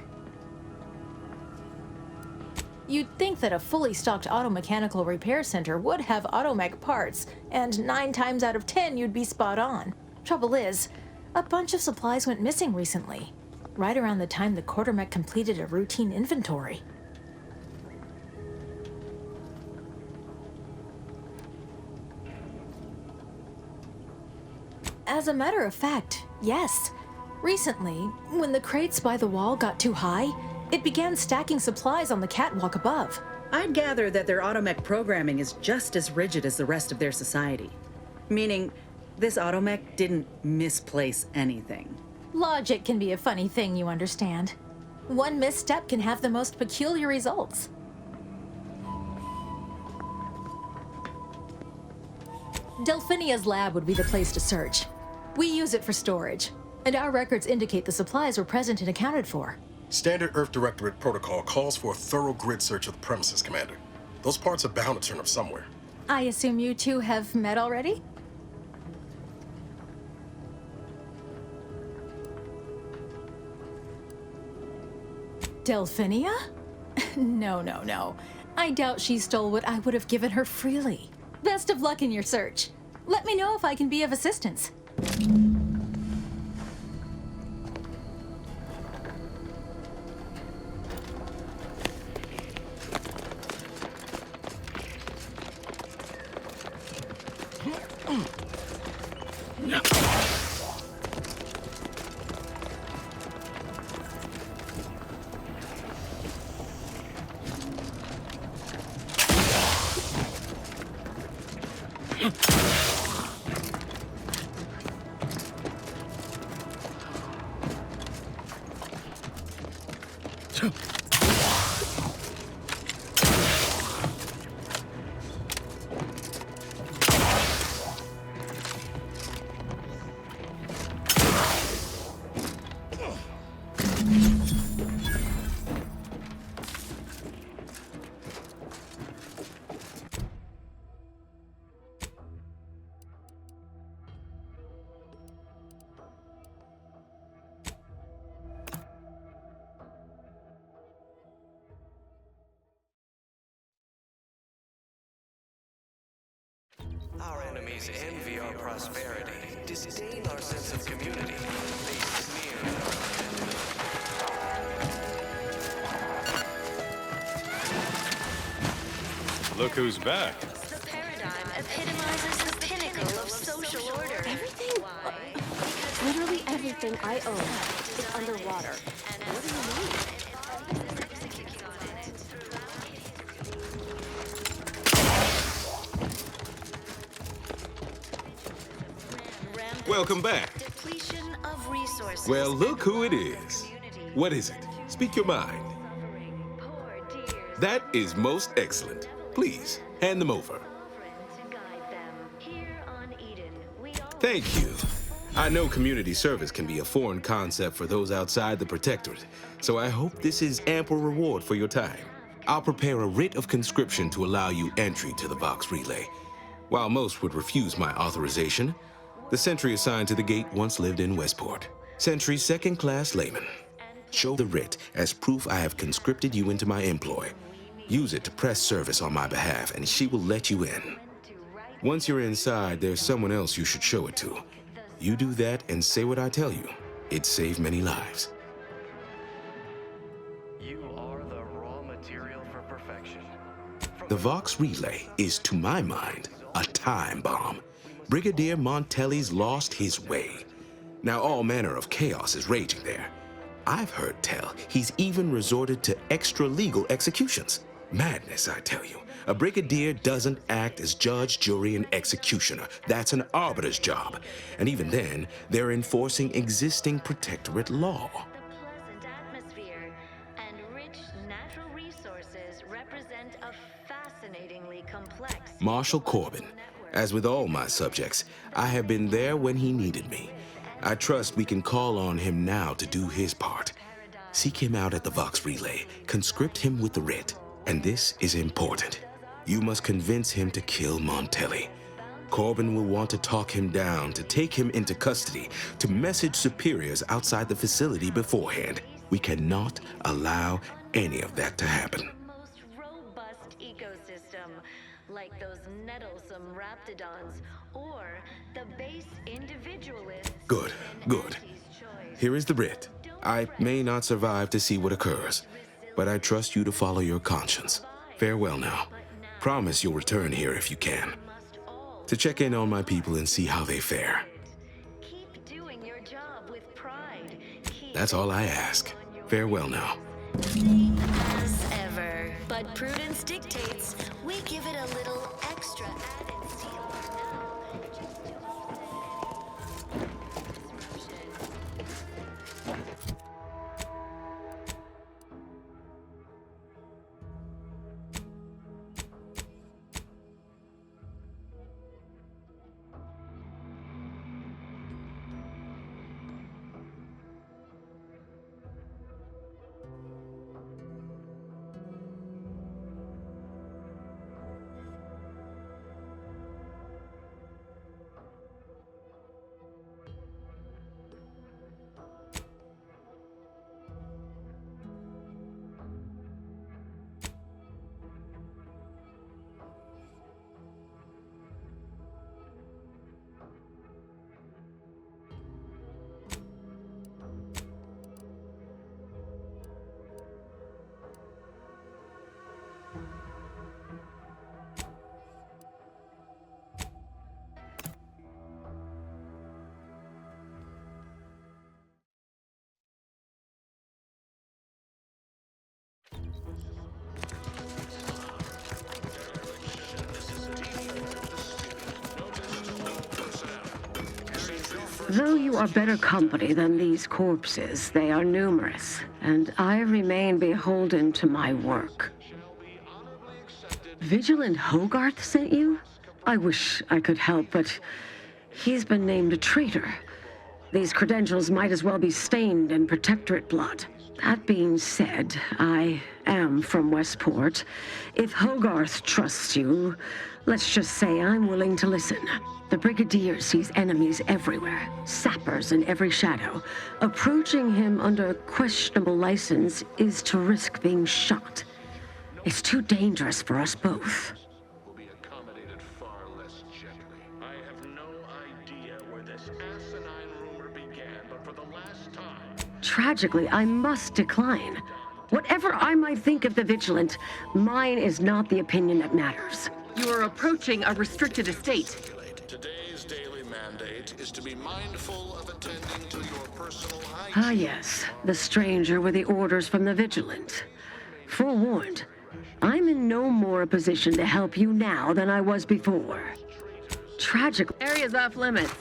You'd think that a fully stocked auto-mechanical repair center would have automech parts, and 9 times out of 10 you'd be spot on. Trouble is, a bunch of supplies went missing recently, right around the time the quartermech completed a routine inventory. As a matter of fact, yes. Recently, when the crates by the wall got too high, it began stacking supplies on the catwalk above. I'd gather that their automech programming is just as rigid as the rest of their society. Meaning, this automech didn't misplace anything. Logic can be a funny thing, you understand. One misstep can have the most peculiar results. Delphinia's lab would be the place to search. We use it for storage, and our records indicate the supplies were present and accounted for. Standard Earth Directorate protocol calls for a thorough grid search of the premises, Commander. Those parts are bound to turn up somewhere. I assume you two have met already? Delphinia? No. I doubt she stole what I would have given her freely. Best of luck in your search. Let me know if I can be of assistance. Our enemies envy our prosperity, disdain our sense of community. They sneer at our Look who's back. The paradigm epitomizes the pinnacle of social order. Everything, literally everything I own is underwater. What do you mean? Welcome back. Depletion of resources. Well, look who it is. What is it? Speak your mind. That is most excellent. Please, hand them over. Thank you. I know community service can be a foreign concept for those outside the Protectorate, so I hope this is ample reward for your time. I'll prepare a writ of conscription to allow you entry to the Vox Relay. While most would refuse my authorization, the sentry assigned to the gate once lived in Westport. Sentry second-class layman. Show the writ as proof I have conscripted you into my employ. Use it to press service on my behalf, and she will let you in. Once you're inside, there's someone else you should show it to. You do that and say what I tell you. It saved many lives. You are the raw material for perfection. The Vox Relay is, to my mind, a time bomb. Brigadier Montelli's lost his way. Now all manner of chaos is raging there. I've heard tell he's even resorted to extra-legal executions. Madness, I tell you. A brigadier doesn't act as judge, jury, and executioner. That's an arbiter's job. And even then, they're enforcing existing Protectorate law. The pleasant atmosphere and rich natural resources represent a fascinatingly complex Marshal Corbin. As with all my subjects, I have been there when he needed me. I trust we can call on him now to do his part. Seek him out at the Vox Relay, conscript him with the writ. And this is important. You must convince him to kill Montelli. Corbin will want to talk him down, to take him into custody, to message superiors outside the facility beforehand. We cannot allow any of that to happen. most robust ecosystem, like those nettlesome raptidons or the base individualists. Good, good. Here is the writ. I may not survive to see what occurs, but I trust you to follow your conscience. Farewell now. Promise you'll return here if you can, to check in on my people and see how they fare. Keep doing your job with pride. That's all I ask. Farewell now. As ever, but prudence dictates we give it a little extra added seal. Though you are better company than these corpses, they are numerous, and I remain beholden to my work. Vigilant Hogarth sent you? I wish I could help, but he's been named a traitor. These credentials might as well be stained in Protectorate blood. That being said, I am from Westport. If Hogarth trusts you, let's just say I'm willing to listen. The Brigadier sees enemies everywhere, sappers in every shadow. Approaching him under questionable license is to risk being shot. It's too dangerous for us both. Will be accommodated far less gently. I have no idea where this asinine rumor began, but for the last time... Tragically, I must decline. Whatever I might think of the Vigilant, mine is not the opinion that matters. You are approaching a restricted estate. Today's daily mandate is to be mindful of attending to your personal hygiene. Ah, yes. The stranger with the orders from the Vigilant. Forewarned, I'm in no more a position to help you now than I was before. Tragic. Area's off limits.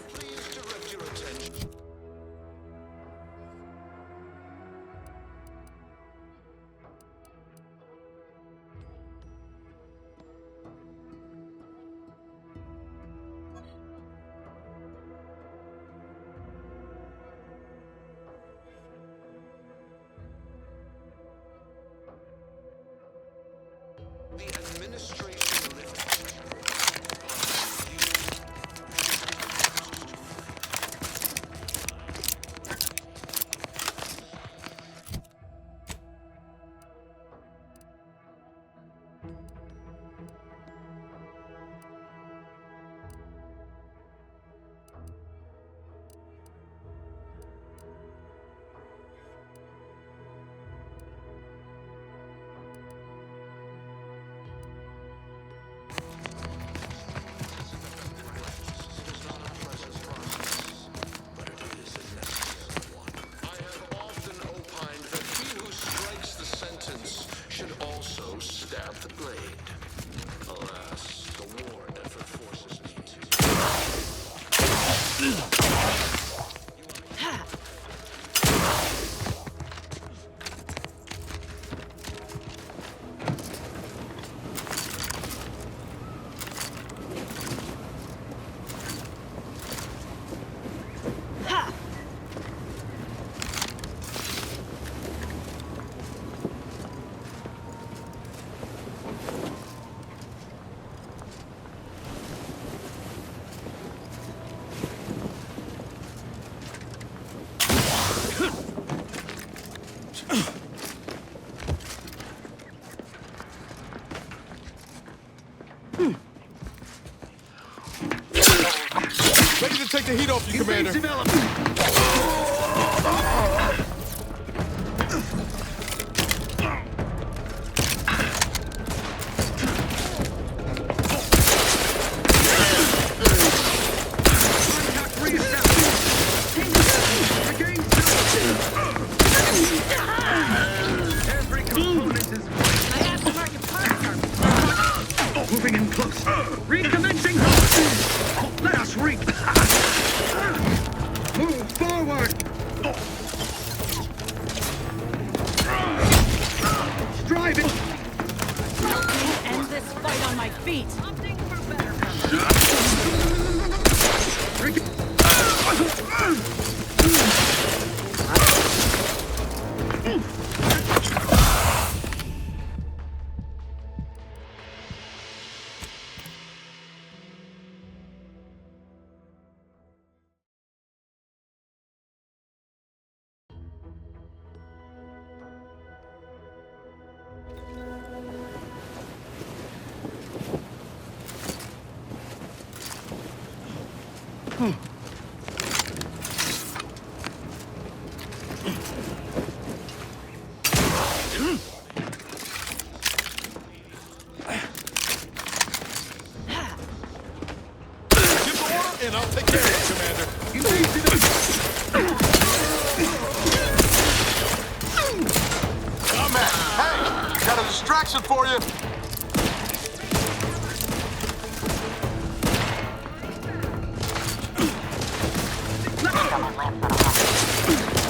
Ready to take the heat off you, Commander. Every component is... I asked about your parts. Moving in close. Recommencing. Let us reap. Move forward. Striving. End this fight on my feet. And I'll take care of it, Commander. Oh, man. Hey, got a distraction for you.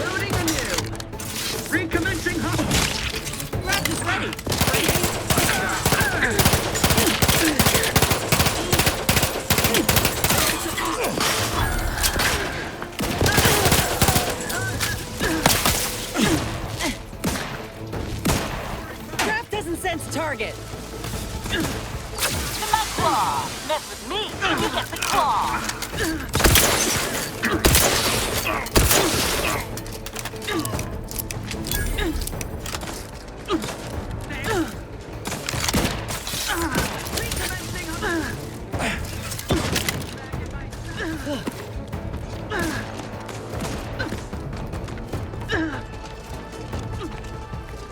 Loading anew. Recommencing hop. Rat is ready. Craft doesn't sense target. The Mud Claw. Mess with me, you get the claw.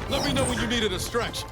Let me know it a stretch.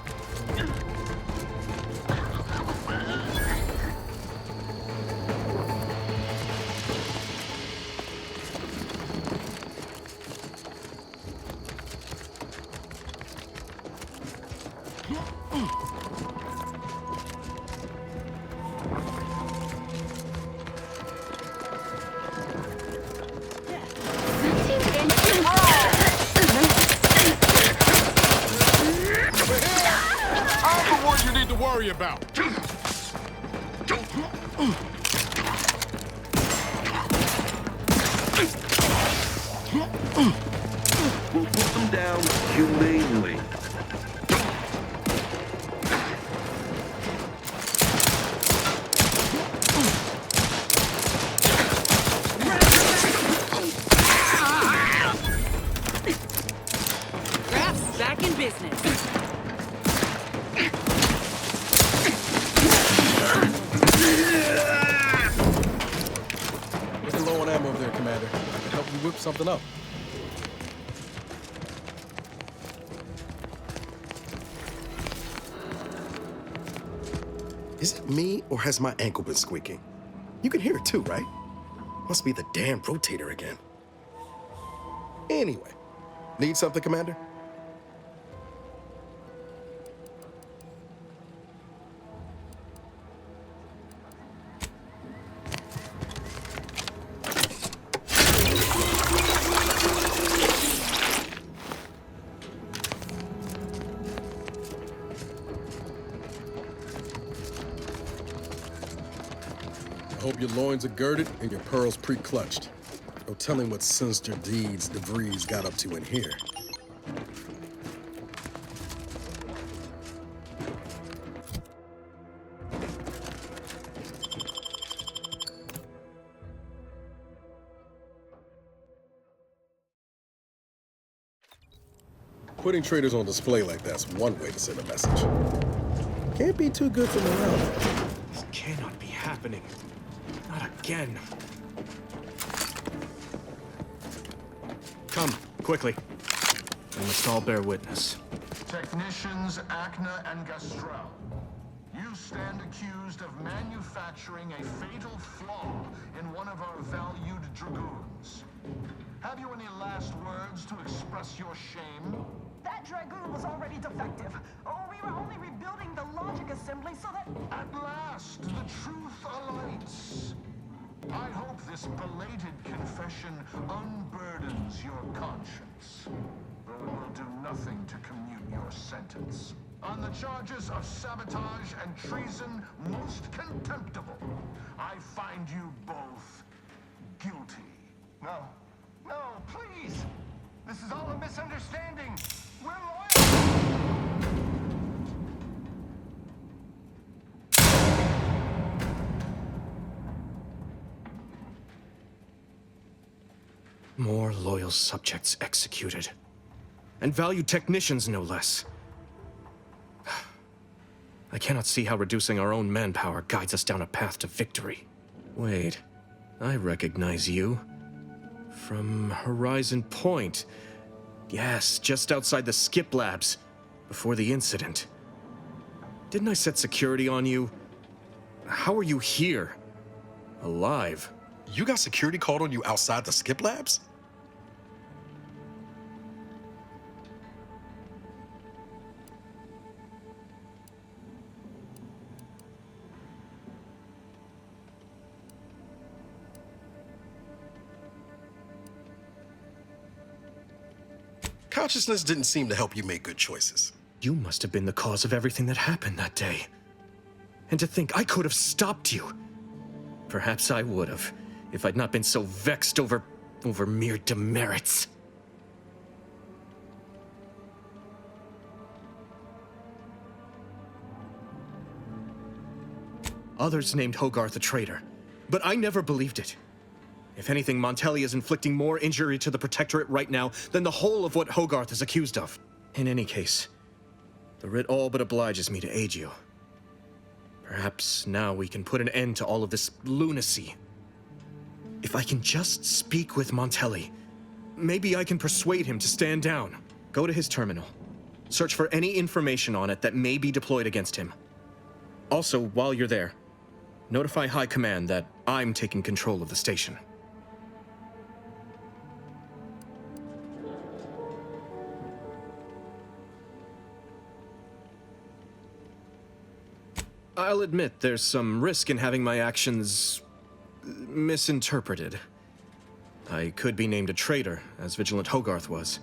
I'm the one you need to worry about. We'll put them down humanely. Raph's back in business. Looking low on ammo there, Commander. I can help you whip something up. Is it me, or has my ankle been squeaking? You can hear it too, right? Must be the damn rotator again. Anyway, need something, Commander? I hope your loins are girded and your pearls pre-clutched. No telling what sinister deeds DeVries got up to in here. Putting traders on display like that's one way to send a message. Can't be too good for morale. This cannot be happening. Not again. Come, quickly. We must all bear witness. Technicians Acna and Gastrell, you stand accused of manufacturing a fatal flaw in one of our valued dragoons. Have you any last words to express your shame? That dragoon was already defective. Oh, we were only rebuilding the logic assembly so that... At last, the truth alights. I hope this belated confession unburdens your conscience, though it will do nothing to commute your sentence. On the charges of sabotage and treason most contemptible, I find you both guilty. No, please! This is all a misunderstanding. We're loyal. More loyal subjects executed. And valued technicians, no less. I cannot see how reducing our own manpower guides us down a path to victory. Wait, I recognize you. From Horizon Point. Yes, just outside the skip labs, before the incident. Didn't I set security on you? How are you here? Alive? You got security called on you outside the skip labs? Consciousness didn't seem to help you make good choices. You must have been the cause of everything that happened that day. And to think I could have stopped you. Perhaps I would have, if I'd not been so vexed over mere demerits. Others named Hogarth a traitor, but I never believed it. If anything, Montelli is inflicting more injury to the Protectorate right now than the whole of what Hogarth is accused of. In any case, the writ all but obliges me to aid you. Perhaps now we can put an end to all of this lunacy. If I can just speak with Montelli, maybe I can persuade him to stand down. Go to his terminal. Search for any information on it that may be deployed against him. Also, while you're there, notify High Command that I'm taking control of the station. I'll admit there's some risk in having my actions misinterpreted. I could be named a traitor, as Vigilant Hogarth was.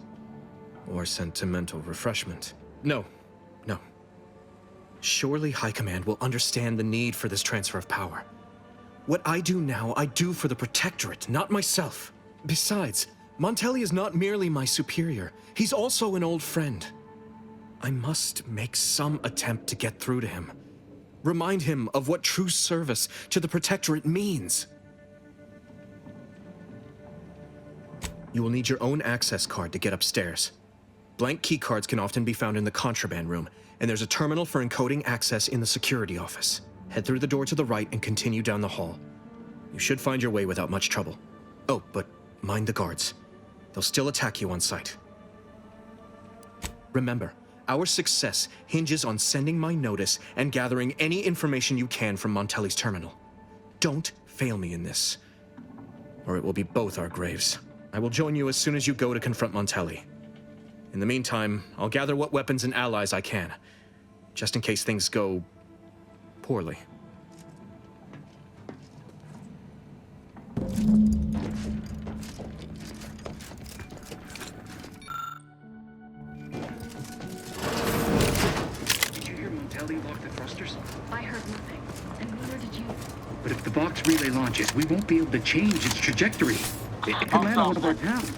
Or sent to mental refreshment. No. Surely High Command will understand the need for this transfer of power. What I do now, I do for the Protectorate, not myself. Besides, Montelli is not merely my superior. He's also an old friend. I must make some attempt to get through to him. Remind him of what true service to the Protectorate means. You will need your own access card to get upstairs. Blank keycards can often be found in the contraband room, and there's a terminal for encoding access in the security office. Head through the door to the right and continue down the hall. You should find your way without much trouble. Oh, but mind the guards. They'll still attack you on sight. Remember, our success hinges on sending my notice and gathering any information you can from Montelli's terminal. Don't fail me in this, or it will be both our graves. I will join you as soon as you go to confront Montelli. In the meantime, I'll gather what weapons and allies I can, just in case things go poorly. Lock the thrusters? I heard nothing, and neither did you. But if the box relay launches, we won't be able to change its trajectory. It could land on one of our towns.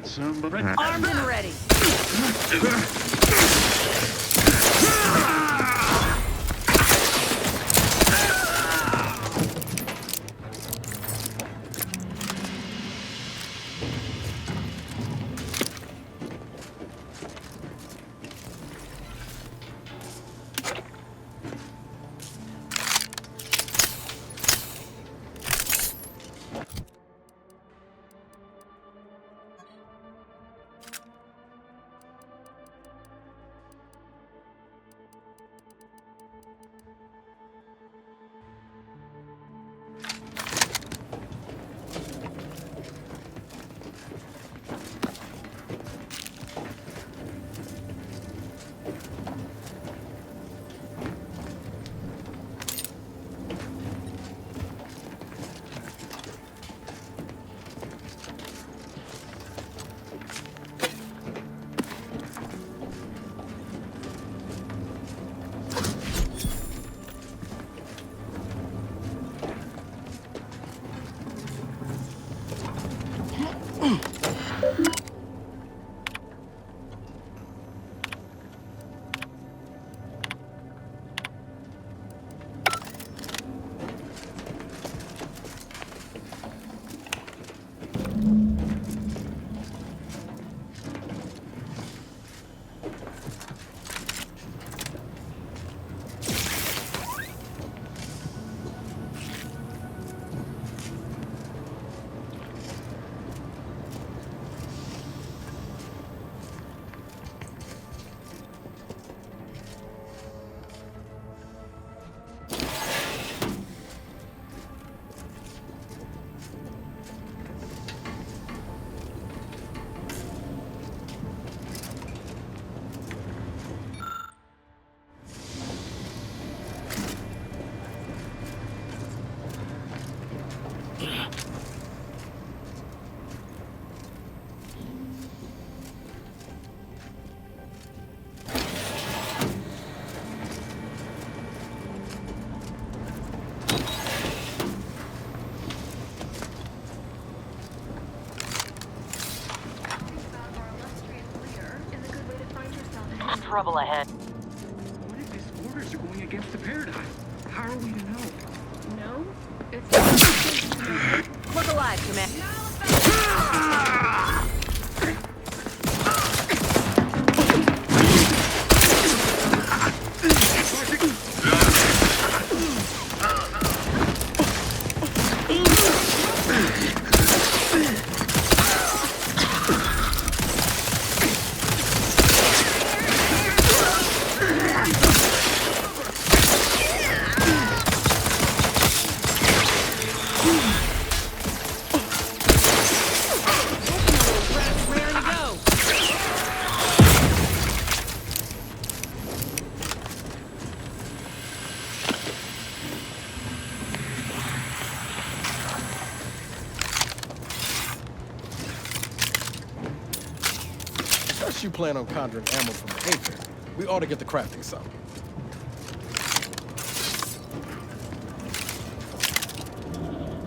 Somebody. Armed and ready. trouble ahead. What if his orders are going against the paradigm? How are we to know? No? It's... Look alive, Command. Unless you plan on conjuring ammo from the Aether, we ought to get the crafting some.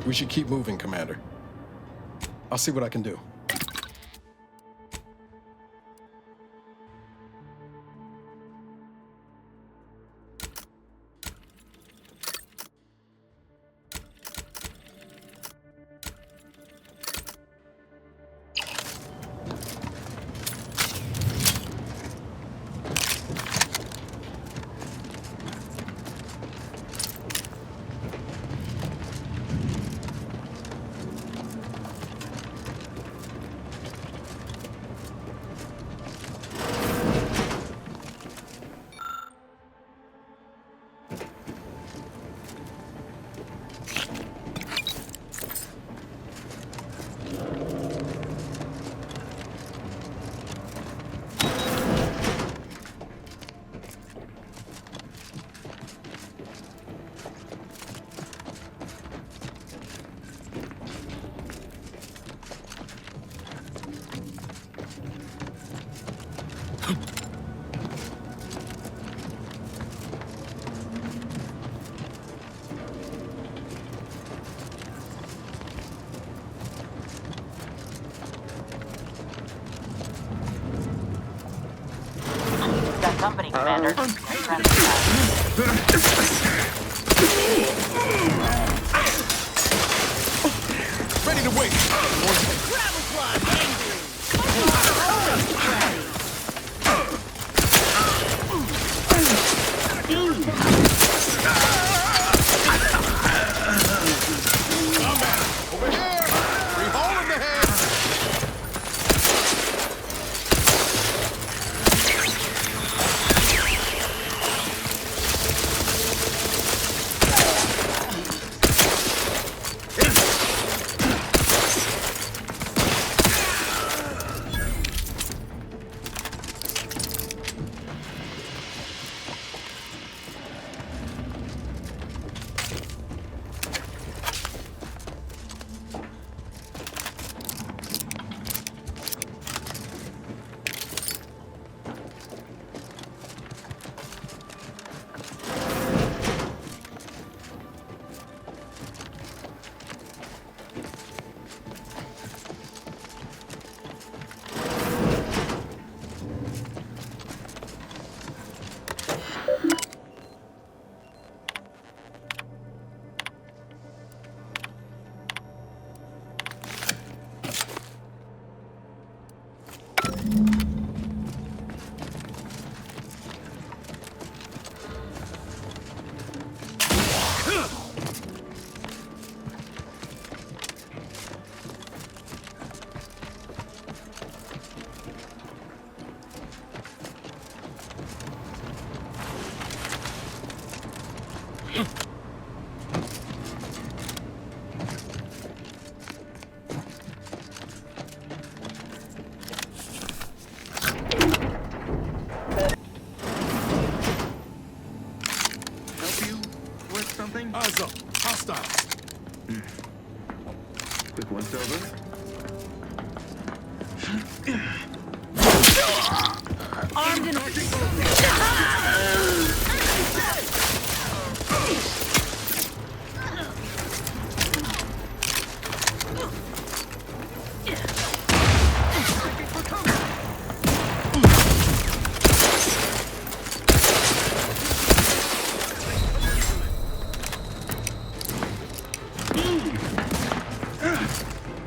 We should keep moving, Commander. I'll see what I can do. Got company, Commander. Ready to wait. Gravel Club, angry. Over here. Free hole in the head. Eyes up. Hostiles. Quick once over. Armed and...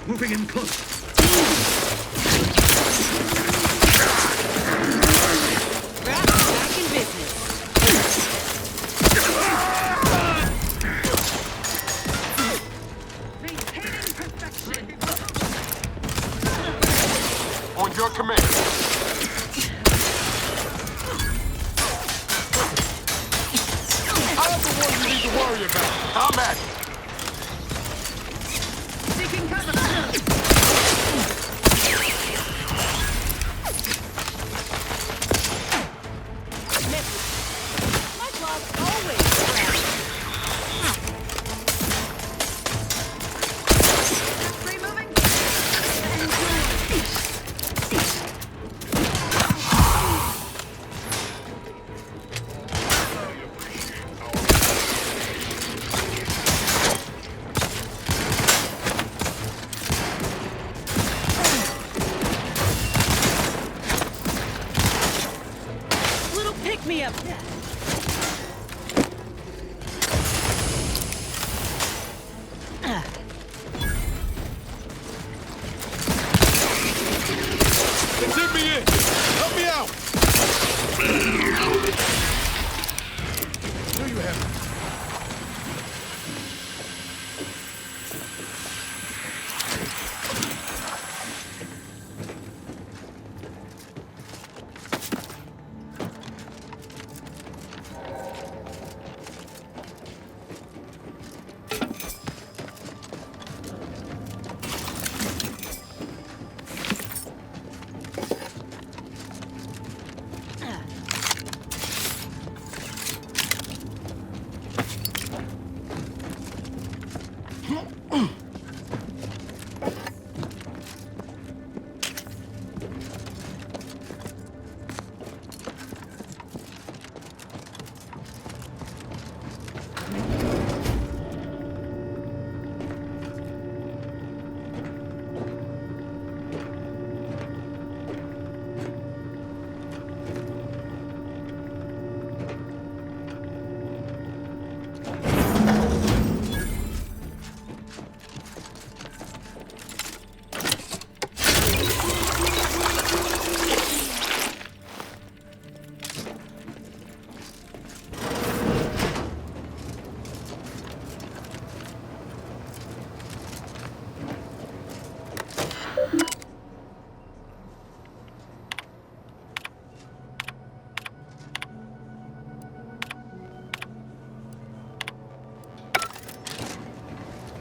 Moving in close. Back in business. Maintaining perfection. On your command. I'm the one you need to worry about. Combat. Seeking cover. My claws always around. Removing. Little pick-me-up. They did me in. Help me out. Do you have it?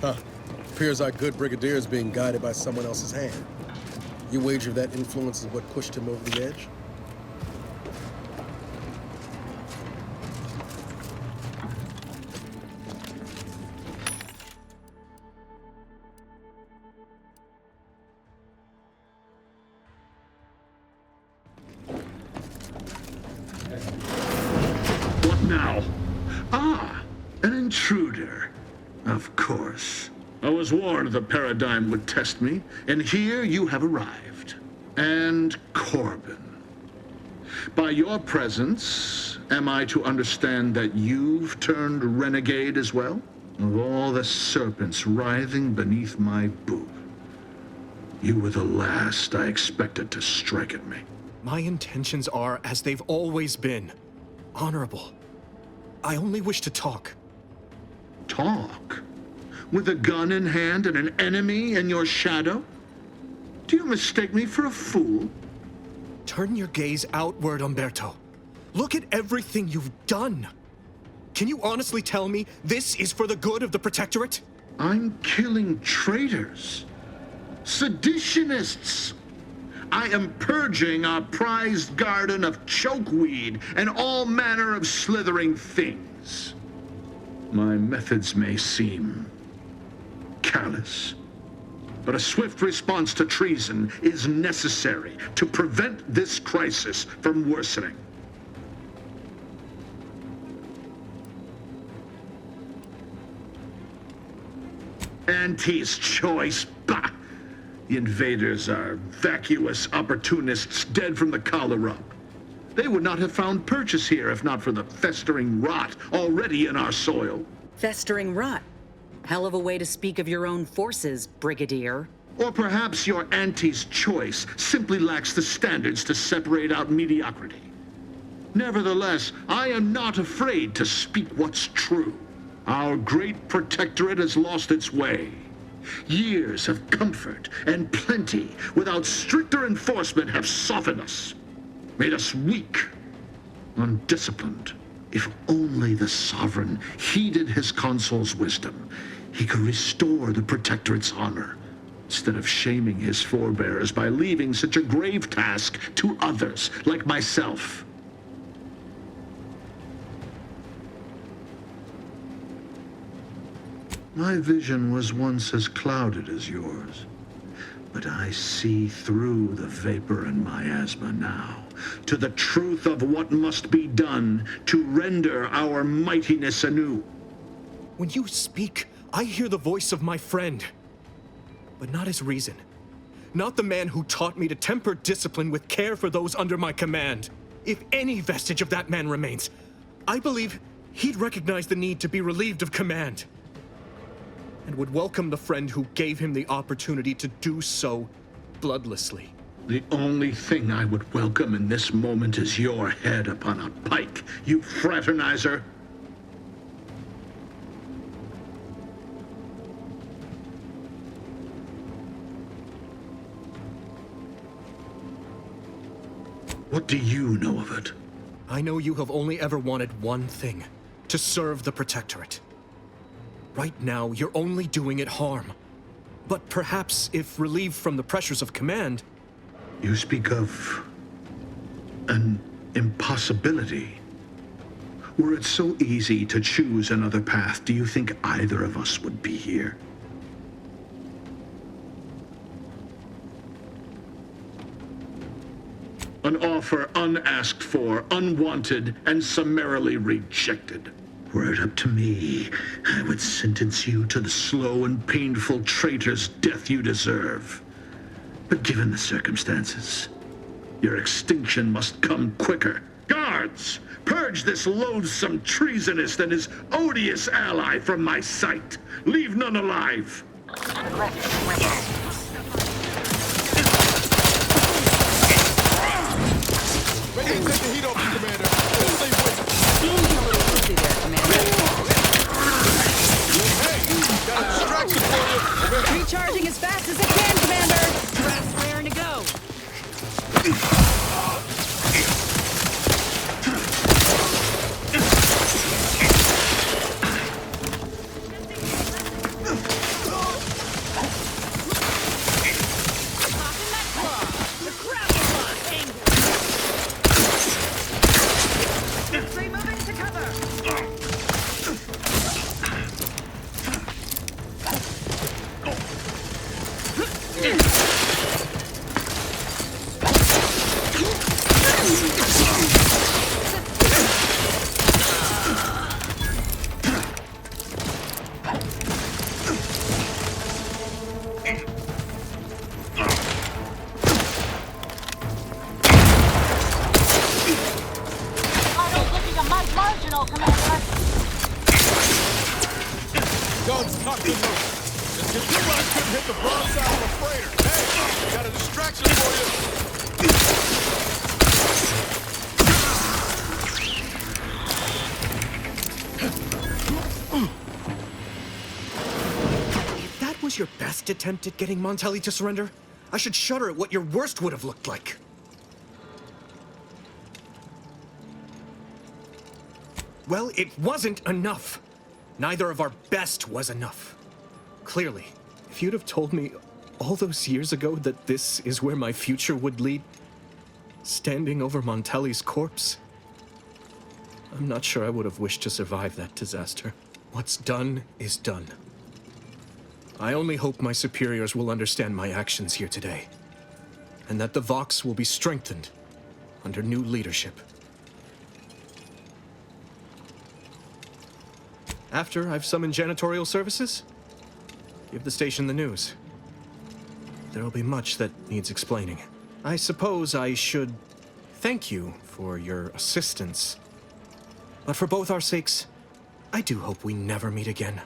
Huh. Appears our good brigadier is being guided by someone else's hand. You wager that influence is what pushed him over the edge? What now? Ah, an intruder. Of course. I was warned the paradigm would test me, and here you have arrived. And Corbin. By your presence, am I to understand that you've turned renegade as well? Of all the serpents writhing beneath my boot, you were the last I expected to strike at me. My intentions are as they've always been. Honorable. I only wish to talk. Talk? With a gun in hand and an enemy in your shadow? Do you mistake me for a fool? Turn your gaze outward, Umberto. Look at everything you've done. Can you honestly tell me this is for the good of the Protectorate? I'm killing traitors. Seditionists. I am purging our prized garden of chokeweed and all manner of slithering things. My methods may seem callous, but a swift response to treason is necessary to prevent this crisis from worsening. Auntie's choice, bah! The invaders are vacuous opportunists dead from the collar up. They would not have found purchase here if not for the festering rot already in our soil. Festering rot. Hell of a way to speak of your own forces, Brigadier. Or perhaps your auntie's choice simply lacks the standards to separate out mediocrity. Nevertheless, I am not afraid to speak what's true. Our great protectorate has lost its way. Years of comfort and plenty without stricter enforcement have softened us, made us weak, undisciplined. If only the Sovereign heeded his consul's wisdom, he could restore the Protectorate's honor, instead of shaming his forebears by leaving such a grave task to others, like myself. My vision was once as clouded as yours, but I see through the vapor and miasma now, to the truth of what must be done to render our mightiness anew. When you speak, I hear the voice of my friend, but not his reason. Not the man who taught me to temper discipline with care for those under my command. If any vestige of that man remains, I believe he'd recognize the need to be relieved of command, and would welcome the friend who gave him the opportunity to do so bloodlessly. The only thing I would welcome in this moment is your head upon a pike, you fraternizer. What do you know of it? I know you have only ever wanted one thing: to serve the Protectorate. Right now, you're only doing it harm. But perhaps if relieved from the pressures of command... You speak of an impossibility. Were it so easy to choose another path, do you think either of us would be here? An offer unasked for, unwanted, and summarily rejected. Were it up to me, I would sentence you to the slow and painful traitor's death you deserve. But given the circumstances, your extinction must come quicker. Guards, purge this loathsome treasonist and his odious ally from my sight. Leave none alive. Ready to take the heat off you, Commander. Stay with. Hey, got a distraction for you. Recharging as fast as I can, Commander. Straps raring to go. Guns cocked and loaded. Just get your run couldn't hit the broadside of a freighter. Hey, got a distraction for you. If that was your best attempt at getting Montelli to surrender, I should shudder at what your worst would have looked like. Well, it wasn't enough. Neither of our best was enough. Clearly, if you'd have told me all those years ago that this is where my future would lead, standing over Montelli's corpse, I'm not sure I would have wished to survive that disaster. What's done is done. I only hope my superiors will understand my actions here today, and that the Vox will be strengthened under new leadership. After I've summoned janitorial services, give the station the news. There'll be much that needs explaining. I suppose I should thank you for your assistance. But for both our sakes, I do hope we never meet again.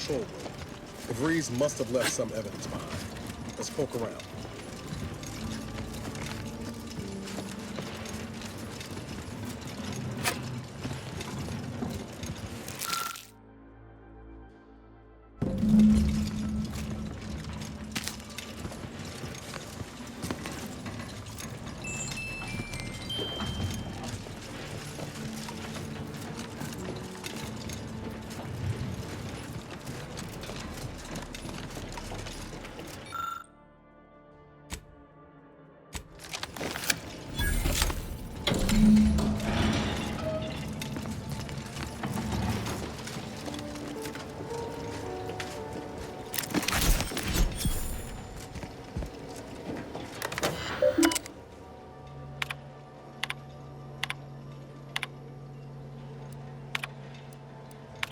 control room. The Breeze must have left some evidence behind. Let's poke around.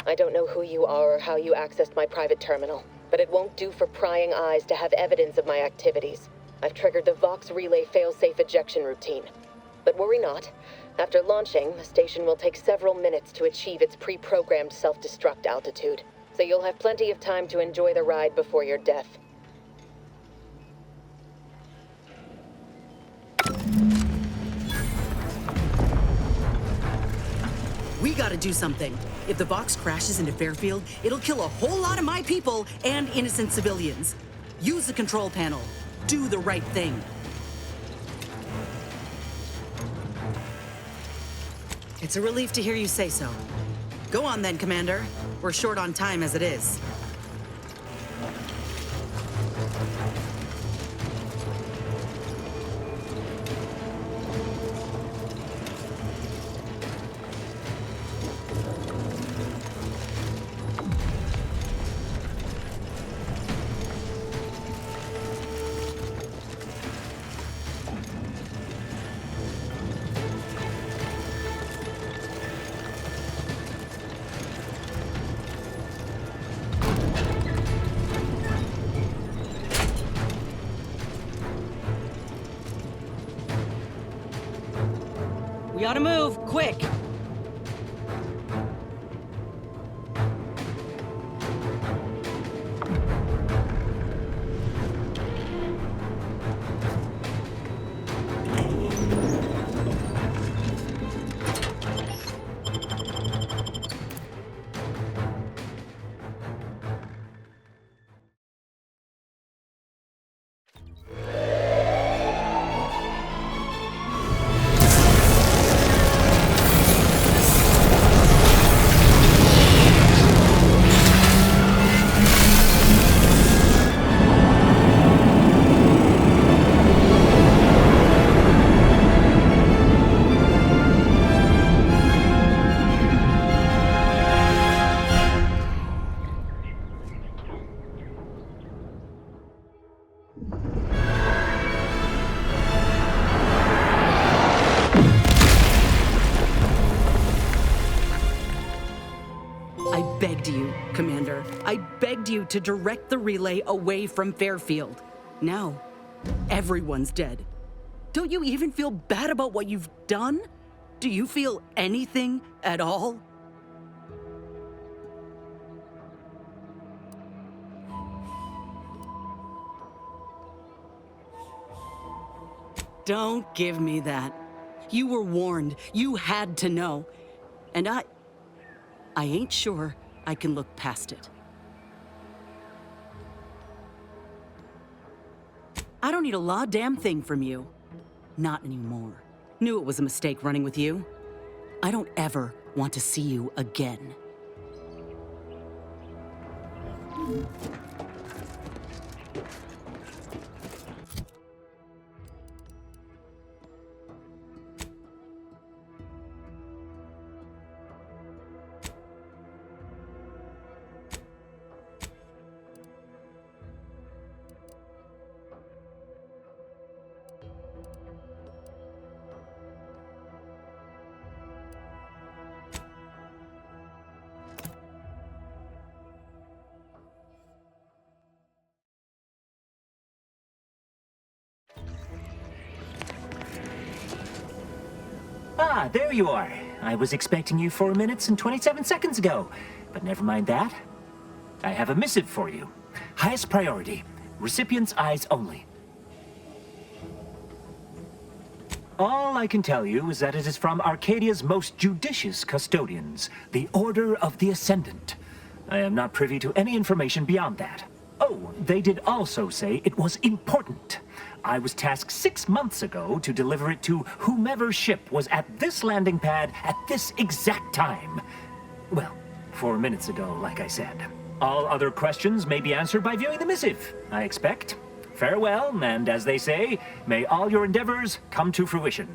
I don't know who you are or how you accessed my private terminal, but it won't do for prying eyes to have evidence of my activities. I've triggered the Vox Relay failsafe ejection routine. But worry not. After launching, the station will take several minutes to achieve its pre-programmed self-destruct altitude, so you'll have plenty of time to enjoy the ride before your death. We gotta do something. If the Vox crashes into Fairfield, it'll kill a whole lot of my people and innocent civilians. Use the control panel. Do the right thing. It's a relief to hear you say so. Go on then, Commander. We're short on time as it is. We ought to move, quick! Commander. I begged you to direct the relay away from Fairfield. Now, everyone's dead. Don't you even feel bad about what you've done? Do you feel anything at all? Don't give me that. You were warned. You had to know. And I ain't sure I can look past it. I don't need a law-damn thing from you. Not anymore. Knew it was a mistake running with you. I don't ever want to see you again. Ah, there you are. I was expecting you 4 minutes and 27 seconds ago, but never mind that. I have a missive for you. Highest priority. Recipient's eyes only. All I can tell you is that it is from Arcadia's most judicious custodians, the Order of the Ascendant. I am not privy to any information beyond that. Oh, they did also say it was important. I was tasked 6 months ago to deliver it to whomever ship was at this landing pad at this exact time. Well, 4 minutes ago, like I said. All other questions may be answered by viewing the missive, I expect. Farewell, and as they say, may all your endeavors come to fruition.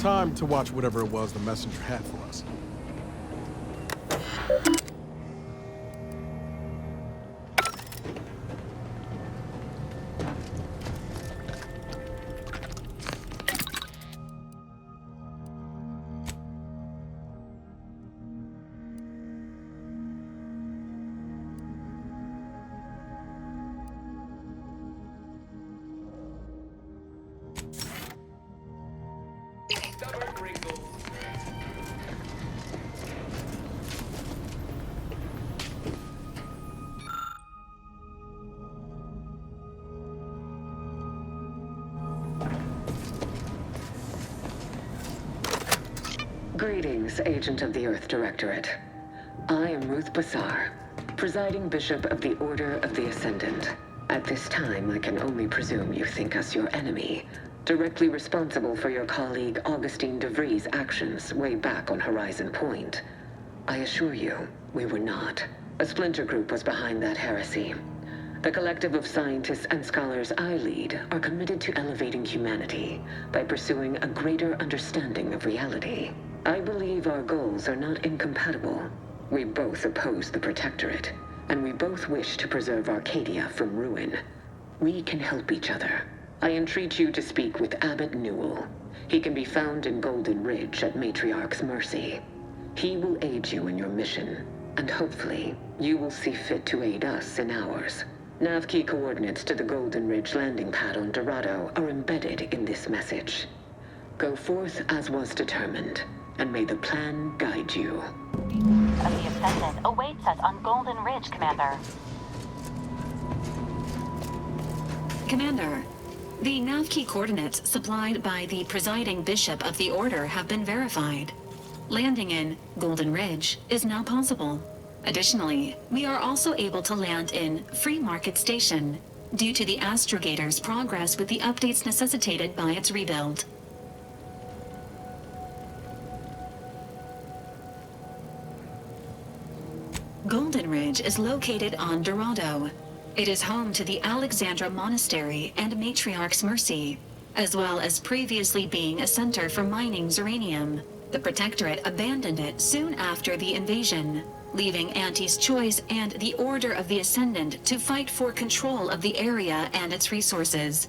Time to watch whatever it was the messenger had for us. Greetings, Agent of the Earth Directorate. I am Ruth Bassar, presiding Bishop of the Order of the Ascendant. At this time, I can only presume you think us your enemy, directly responsible for your colleague Augustine de Vries' actions way back on Horizon Point. I assure you, we were not. A splinter group was behind that heresy. The collective of scientists and scholars I lead are committed to elevating humanity by pursuing a greater understanding of reality. I believe our goals are not incompatible. We both oppose the Protectorate, and we both wish to preserve Arcadia from ruin. We can help each other. I entreat you to speak with Abbot Newell. He can be found in Golden Ridge at Matriarch's mercy. He will aid you in your mission, and hopefully, you will see fit to aid us in ours. Nav key coordinates to the Golden Ridge landing pad on Dorado are embedded in this message. Go forth as was determined, and may the plan guide you. Of the Ascendant awaits us on Golden Ridge, Commander. Commander, the nav key coordinates supplied by the presiding Bishop of the Order have been verified. Landing in Golden Ridge is now possible. Additionally, we are also able to land in Free Market Station due to the astrogator's progress with the updates necessitated by its rebuild. Golden Ridge is located on Dorado. It is home to the Alexandra Monastery and Matriarch's Mercy, as well as previously being a center for mining uranium. The Protectorate abandoned it soon after the invasion, leaving Auntie's Choice and the Order of the Ascendant to fight for control of the area and its resources.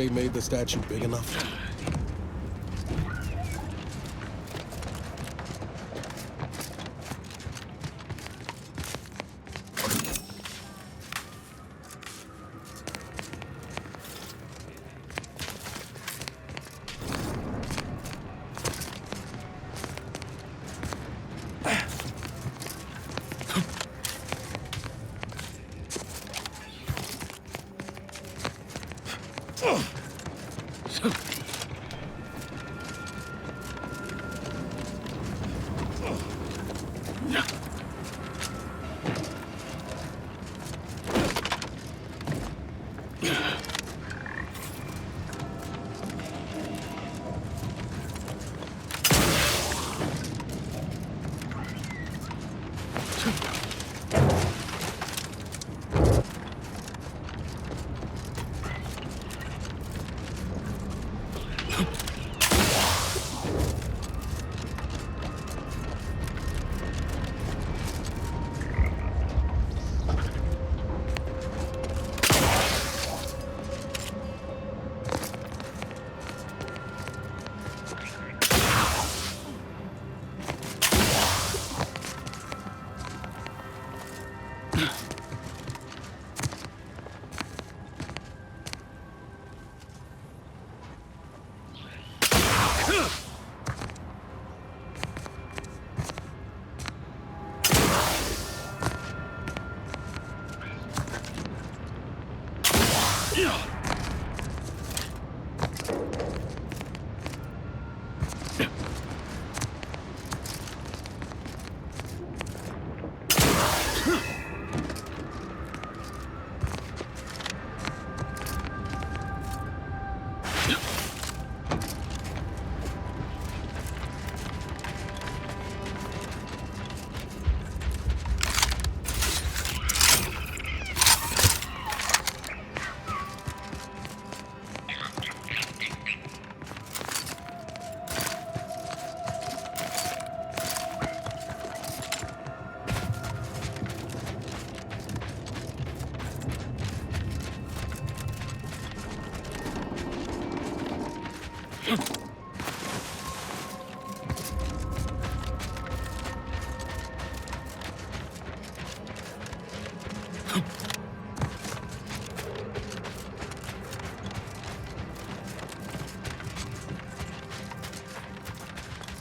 they made the statue big enough?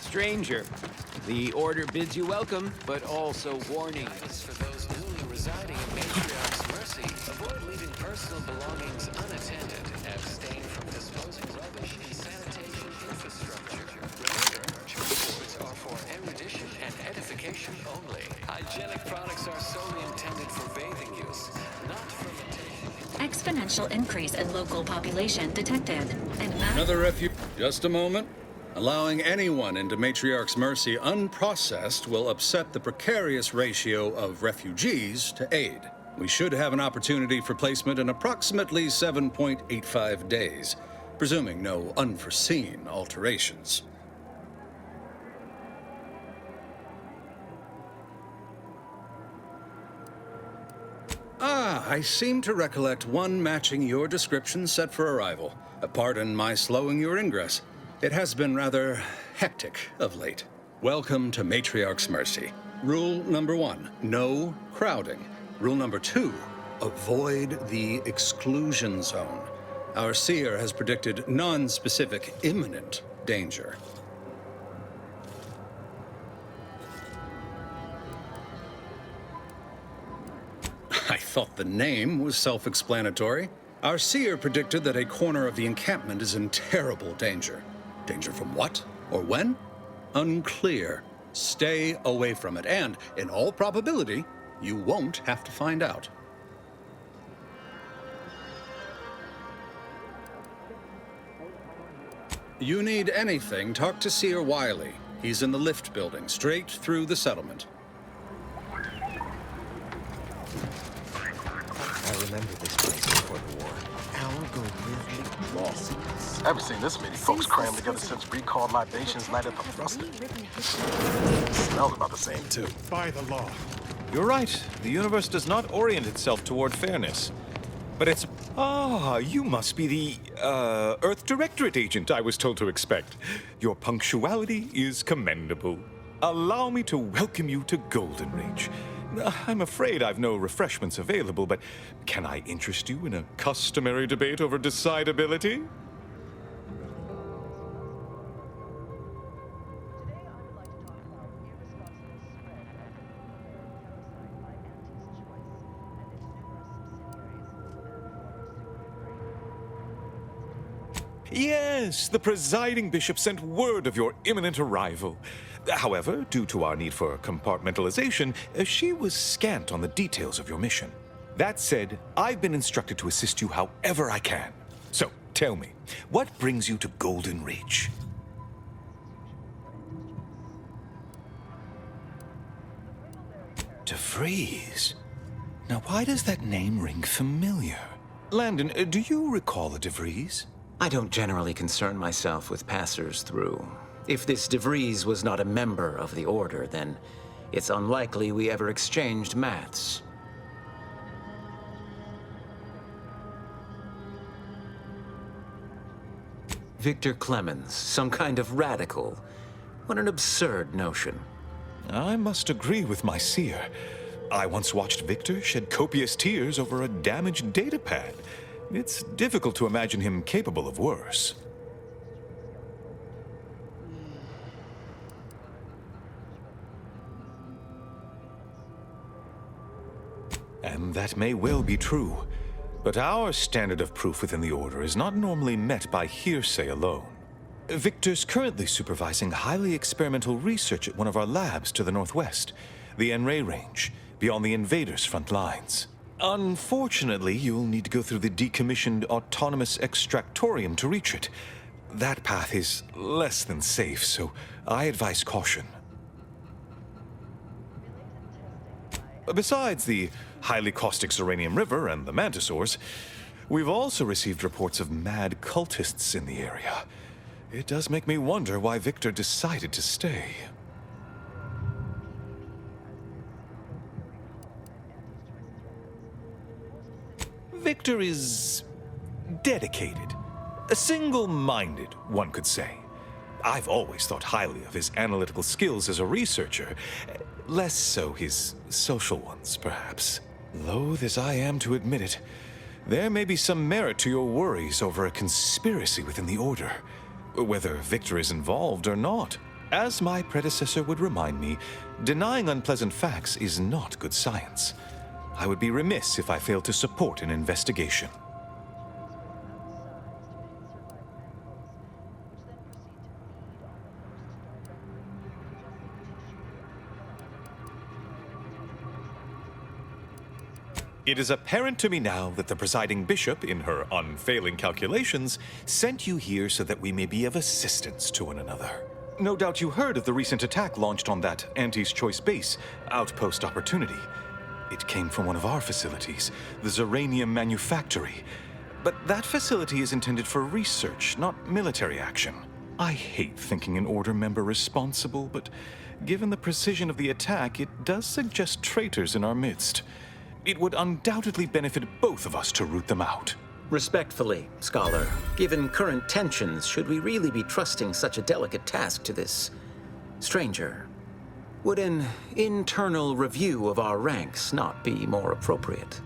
Stranger, the order bids you welcome, but also warning. Guidance for those newly residing in Matriarch's Mercy. Avoid leaving personal belongings unattended. Abstain from disposing rubbish in sanitation infrastructure. Remember, rewards are for erudition and edification only. Hygienic products are solely intended for bathing use, not fermentation. Exponential increase in local population detected. And Another refuge. Just a moment. Allowing anyone into Matriarch's Mercy unprocessed will upset the precarious ratio of refugees to aid. We should have an opportunity for placement in approximately 7.85 days, presuming no unforeseen alterations. I seem to recollect one matching your description set for arrival. Pardon my slowing your ingress. It has been rather hectic of late. Welcome to Matriarch's Mercy. Rule number 1, no crowding. Rule number 2, avoid the exclusion zone. Our seer has predicted non-specific imminent danger. I thought the name was self-explanatory. Our seer predicted that a corner of the encampment is in terrible danger. Danger from what? Or when? Unclear. Stay away from it, and, in all probability, you won't have to find out. You need anything, talk to Seer Wiley. He's in the lift building, straight through the settlement. I remember this place before the war. Our goal lost. I haven't seen this many folks crammed together since recalled libations lighted the thrusting. Smells about the same, too. By the law. You're right. The universe does not orient itself toward fairness. But it's... Ah, you must be the, Earth Directorate agent I was told to expect. Your punctuality is commendable. Allow me to welcome you to Golden Ridge. I'm afraid I've no refreshments available, but can I interest you in a customary debate over decidability? Yes, the presiding bishop sent word of your imminent arrival. However, due to our need for compartmentalization, she was scant on the details of your mission. That said, I've been instructed to assist you however I can. So, tell me, what brings you to Golden Ridge? DeVries? Now, why does that name ring familiar? Landon, do you recall a DeVries? I don't generally concern myself with passers through. If this DeVries was not a member of the Order, then it's unlikely we ever exchanged mats. Victor Clemens, some kind of radical. What an absurd notion. I must agree with my seer. I once watched Victor shed copious tears over a damaged datapad. It's difficult to imagine him capable of worse. And that may well be true. But our standard of proof within the Order is not normally met by hearsay alone. Victor's currently supervising highly experimental research at one of our labs to the northwest, the Enray Range, beyond the invaders' front lines. Unfortunately, you'll need to go through the decommissioned autonomous extractorium to reach it. That path is less than safe, so I advise caution. Besides the highly caustic Zeranium River and the Mantisaurs, we've also received reports of mad cultists in the area. It does make me wonder why Victor decided to stay. Victor is dedicated. Single-minded, one could say. I've always thought highly of his analytical skills as a researcher. Less so his social ones, perhaps. Loath as I am to admit it, there may be some merit to your worries over a conspiracy within the Order, whether Victor is involved or not. As my predecessor would remind me, denying unpleasant facts is not good science. I would be remiss if I failed to support an investigation. It is apparent to me now that the presiding bishop, in her unfailing calculations, sent you here so that we may be of assistance to one another. No doubt you heard of the recent attack launched on that Anti's Choice base, Outpost Opportunity. It came from one of our facilities, the Zeranium Manufactory. But that facility is intended for research, not military action. I hate thinking an Order member responsible, but given the precision of the attack, it does suggest traitors in our midst. It would undoubtedly benefit both of us to root them out. Respectfully, Scholar, given current tensions, should we really be trusting such a delicate task to this stranger? Would an internal review of our ranks not be more appropriate?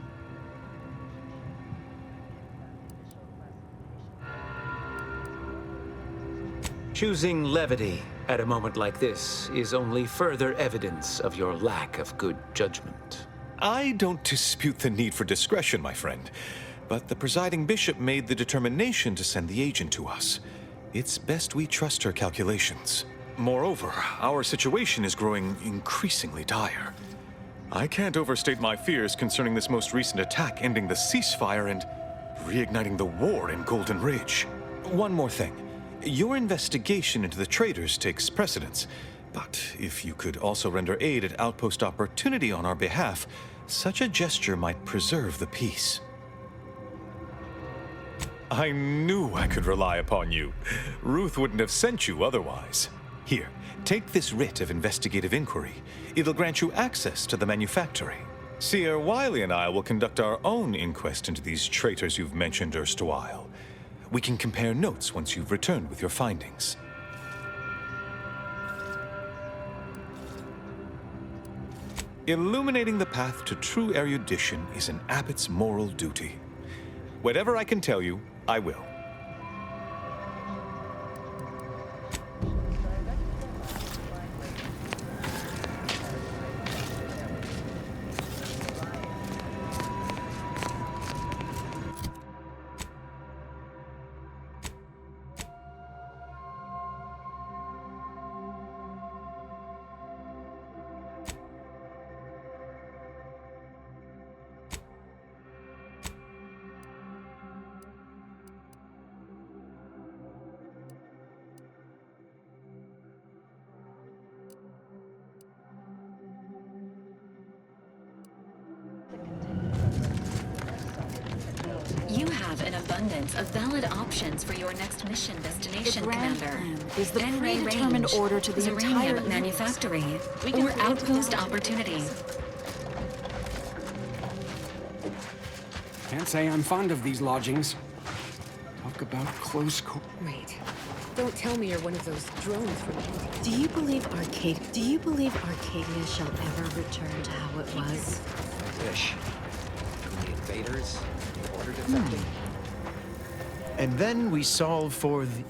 Choosing levity at a moment like this is only further evidence of your lack of good judgment. I don't dispute the need for discretion, my friend, but the presiding bishop made the determination to send the agent to us. It's best we trust her calculations. Moreover, our situation is growing increasingly dire. I can't overstate my fears concerning this most recent attack ending the ceasefire and reigniting the war in Golden Ridge. One more thing. Your investigation into the traitors takes precedence, but if you could also render aid at Outpost Opportunity on our behalf, such a gesture might preserve the peace. I knew I could rely upon you. Ruth wouldn't have sent you otherwise. Here, take this writ of investigative inquiry. It'll grant you access to the manufactory. Seer Wiley and I will conduct our own inquest into these traitors you've mentioned erstwhile. We can compare notes once you've returned with your findings. Illuminating the path to true erudition is an abbot's moral duty. Whatever I can tell you, I will. You have an abundance of valid options for your next mission destination, Commander. Is the N-ray predetermined range, order to the entire uranium manufactory, We can or create outpost opportunity. Can't say I'm fond of these lodgings. Talk about close Wait. Don't tell me you're one of those drones from Do you believe Arcadia shall ever return to how it was? Wish. The invaders, the order defecting. And then we solve for the...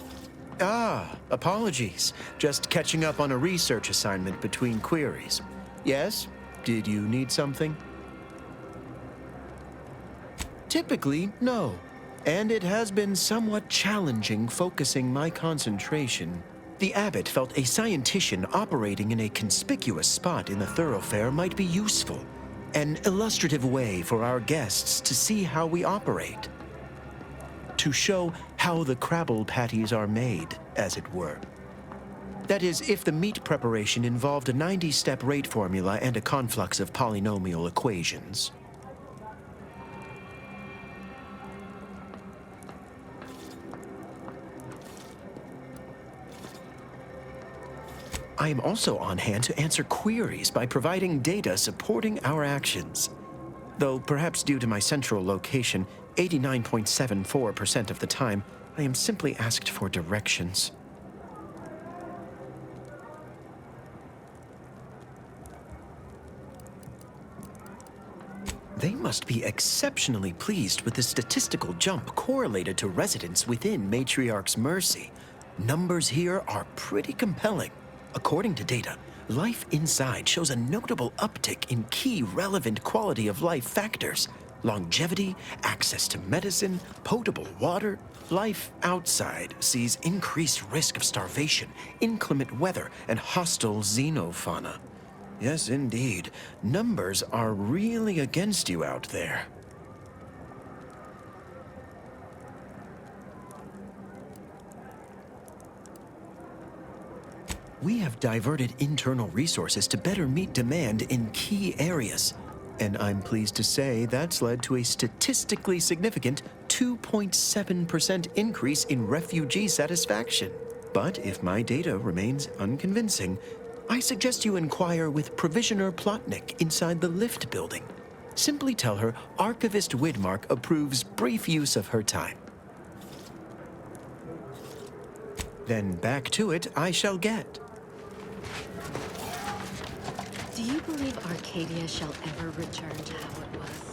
apologies. Just catching up on a research assignment between queries. Yes? Did you need something? Typically, no. And it has been somewhat challenging focusing my concentration. The abbot felt a scientician operating in a conspicuous spot in the thoroughfare might be useful. An illustrative way for our guests to see how we operate. To show how the crabble patties are made, as it were. That is, if the meat preparation involved a 90-step rate formula and a conflux of polynomial equations. I am also on hand to answer queries by providing data supporting our actions. Though perhaps due to my central location, 89.74% of the time, I am simply asked for directions. They must be exceptionally pleased with the statistical jump correlated to residents within Matriarch's Mercy. Numbers here are pretty compelling. According to data, life inside shows a notable uptick in key relevant quality of life factors. Longevity, access to medicine, potable water. Life outside sees increased risk of starvation, inclement weather, and hostile xenofauna. Yes, indeed. Numbers are really against you out there. We have diverted internal resources to better meet demand in key areas. And I'm pleased to say that's led to a statistically significant 2.7% increase in refugee satisfaction. But if my data remains unconvincing, I suggest you inquire with Provisioner Plotnik inside the lift building. Simply tell her Archivist Widmark approves brief use of her time. Then back to it I shall get. Do you believe Arcadia shall ever return to how it was?